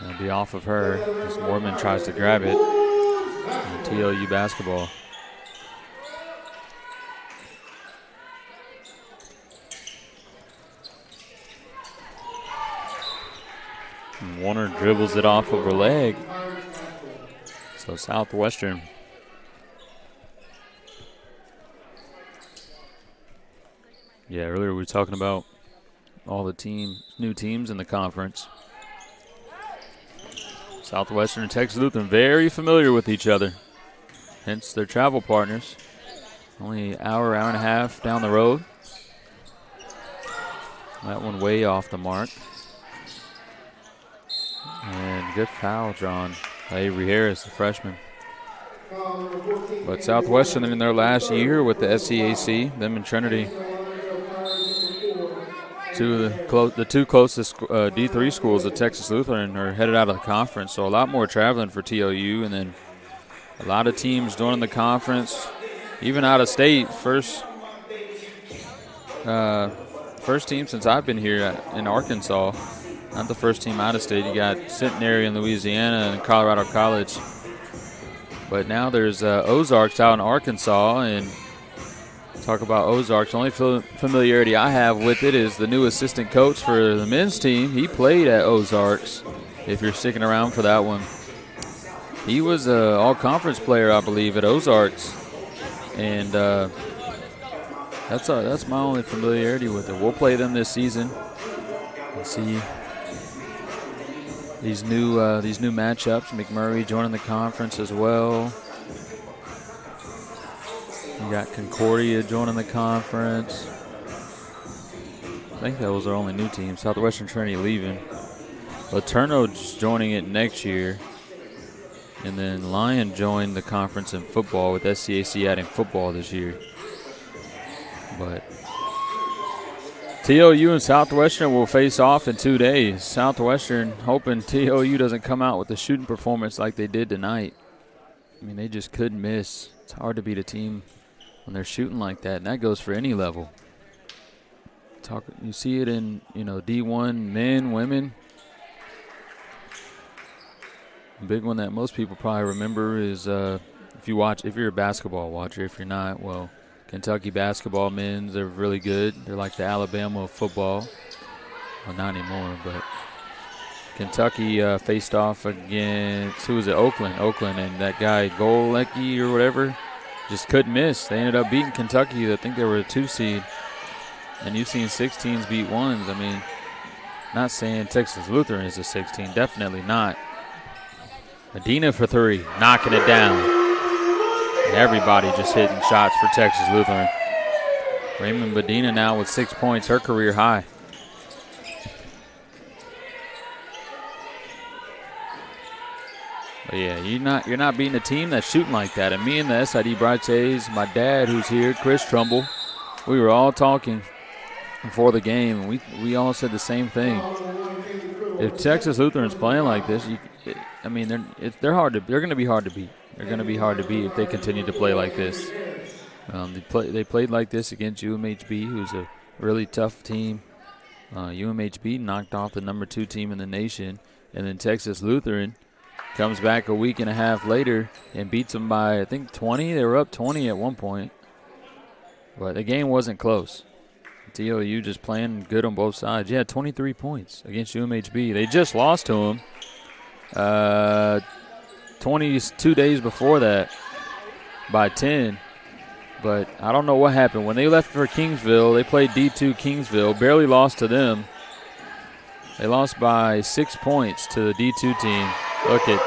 It'll be off of her as Mormon tries to grab it. And TLU basketball. And Warner dribbles it off of her leg. So Southwestern. Yeah, earlier we were talking about all the new teams in the conference. Southwestern and Texas Lutheran very familiar with each other. Hence their travel partners. Only an hour and a half down the road. That one way off the mark. And good foul drawn by Avery Harris, the freshman. But Southwestern in their last year with the SCAC, them and Trinity, the two closest D3 schools of Texas Lutheran are headed out of the conference, so a lot more traveling for TLU, and then a lot of teams joining the conference, even out of state. First team since I've been here in Arkansas. Not the first team out of state. You got Centenary in Louisiana and Colorado College. But now there's Ozarks out in Arkansas, and talk about Ozarks. The only familiarity I have with it is the new assistant coach for the men's team. He played at Ozarks, if you're sticking around for that one. He was an all-conference player, I believe, at Ozarks. And that's my only familiarity with it. We'll play them this season and see these new matchups. McMurray joining the conference as well. We got Concordia joining the conference. I think that was our only new team. Southwestern Trinity leaving. Laterno's joining it next year. And then Lyon joined the conference in football, with SCAC adding football this year. But TLU and Southwestern will face off in 2 days. Southwestern hoping TLU doesn't come out with a shooting performance like they did tonight. I mean, they just couldn't miss. It's hard to beat a team when they're shooting like that, and that goes for any level. You see it in, D1 men, women. The big one that most people probably remember is if you're a basketball watcher. If you're not, well, Kentucky basketball men's, they're really good. They're like the Alabama of football. Well, not anymore, but Kentucky faced off against, who was it, Oakland, and that guy Golecki or whatever just couldn't miss. They ended up beating Kentucky. I think they were a 2 seed. And you've seen 16s beat 1s. I mean, not saying Texas Lutheran is a 16, definitely not. Medina for 3, knocking it down. And everybody just hitting shots for Texas Lutheran. Raymond Medina now with 6 points, her career high. But yeah, you're not beating a team that's shooting like that. And me and the SID Brightays, my dad who's here, Chris Trumbull, we were all talking before the game, and we all said the same thing. If Texas Lutheran's playing like this, they're going to be hard to beat. They're going to be hard to beat if they continue to play like this. They played like this against UMHB, who's a really tough team. UMHB knocked off the number 2 team in the nation, and then Texas Lutheran comes back a week and a half later and beats them by, I think, 20. They were up 20 at one point. But the game wasn't close. TLU just playing good on both sides. Yeah, 23 points against UMHB. They just lost to them 22 days before that by 10. But I don't know what happened. When they left for Kingsville, they played D2 Kingsville, barely lost to them. They lost by 6 points to the D2 team. Look at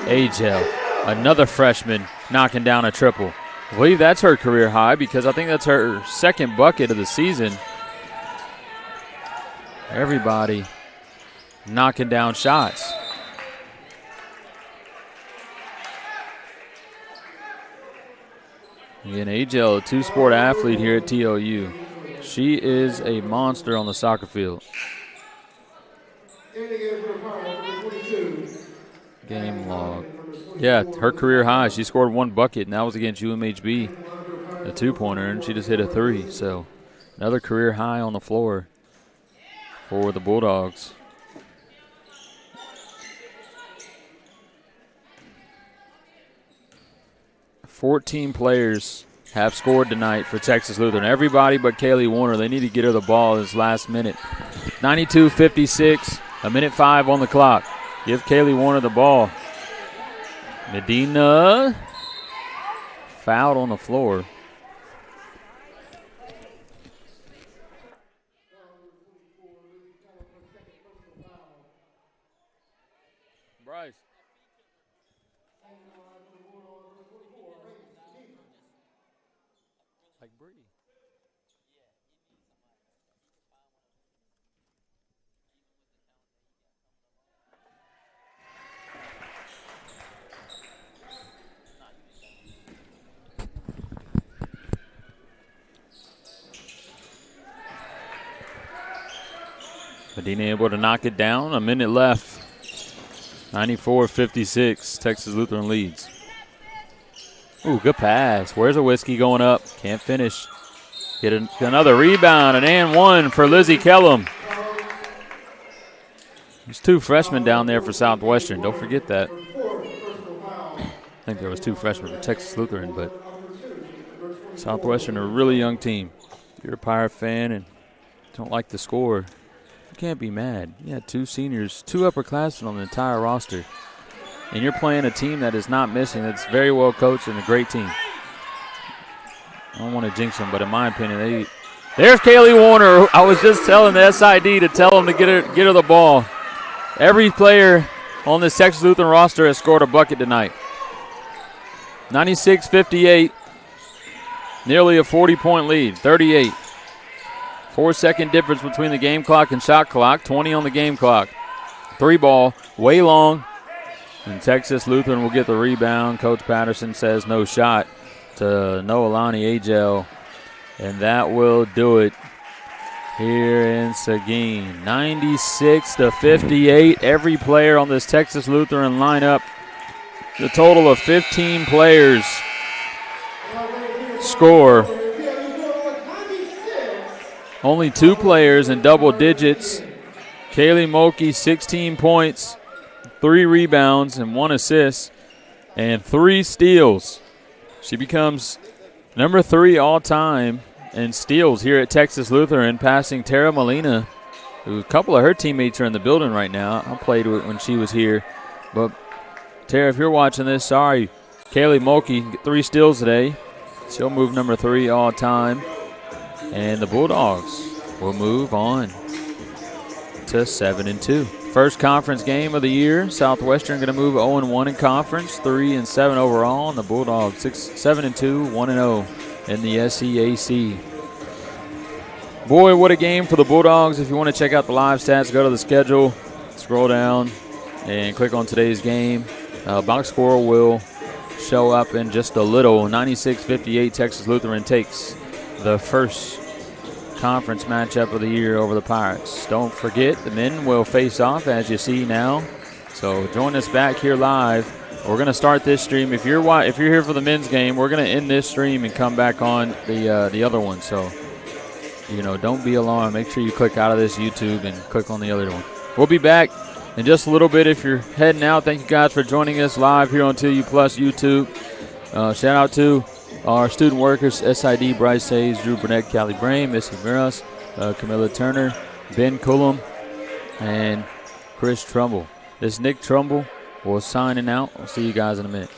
Agel, another freshman knocking down a triple. I believe that's her career high because I think that's her second bucket of the season. Everybody knocking down shots. Again, Agel, a 2-sport athlete here at TLU. She is a monster on the soccer field. Game log. Yeah, her career high. She scored 1 bucket, and that was against UMHB, a 2-pointer, and she just hit a 3. So another career high on the floor for the Bulldogs. $14 players have scored tonight for Texas Lutheran. Everybody but Kaylee Warner. They need to get her the ball this last minute. 92-56, a minute 5 on the clock. Give Kaylee Warner the ball. Medina fouled on the floor. Bryce. Like Bree. Being able to knock it down. A minute left. 94-56. Texas Lutheran leads. Ooh, good pass. Where's a whiskey going up? Can't finish. Get another rebound, and one for Lizzie Kellum. There's 2 freshmen down there for Southwestern. Don't forget that. I think there was 2 freshmen for Texas Lutheran, but Southwestern are a really young team. If you're a Pirate fan and don't like the score, you can't be mad. You had 2 seniors, 2 upperclassmen on the entire roster. And you're playing a team that is not missing, that's very well coached and a great team. I don't want to jinx them, but in my opinion, there's Kaylee Warner. I was just telling the SID to tell them to get her the ball. Every player on this Texas Lutheran roster has scored a bucket tonight. 96-58, nearly a 40-point lead, 38. 4-second difference between the game clock and shot clock, 20 on the game clock. 3 ball, way long, and Texas Lutheran will get the rebound. Coach Patterson says no shot to Noelani Agel, and that will do it here in Seguin. 96-58. Every player on this Texas Lutheran lineup, the total of 15 players, score. Only 2 players in double digits. Kaylee Mulkey, 16 points, 3 rebounds, and 1 assist, and 3 steals. She becomes number 3 all-time in steals here at Texas Lutheran, passing Tara Molina, who a couple of her teammates are in the building right now. I played with when she was here. But, Tara, if you're watching this, sorry. Kaylee Mulkey, 3 steals today. She'll move number 3 all-time. And the Bulldogs will move on to 7-2. First conference game of the year. Southwestern going to move 0-1 in conference, 3-7 overall. And the Bulldogs 7-2, 1-0 in the SEAC. Boy, what a game for the Bulldogs. If you want to check out the live stats, go to the schedule, scroll down, and click on today's game. Box score will show up in just a little. 96-58, Texas Lutheran takes the first conference matchup of the year over the Pirates. Don't forget, the men will face off, as you see now. So join us back here live. We're going to start this stream. If you're here for the men's game, we're going to end this stream and come back on the other one. So, don't be alarmed. Make sure you click out of this YouTube and click on the other one. We'll be back in just a little bit. If you're heading out, thank you guys for joining us live here on TLU Plus YouTube. Shout out to our student workers, SID, Bryce Hayes, Drew Burnett, Callie Brain, Missy Miras, Camilla Turner, Ben Cullum, and Chris Trumbull. This is Nick Trumbull. We're signing out. I'll see you guys in a minute.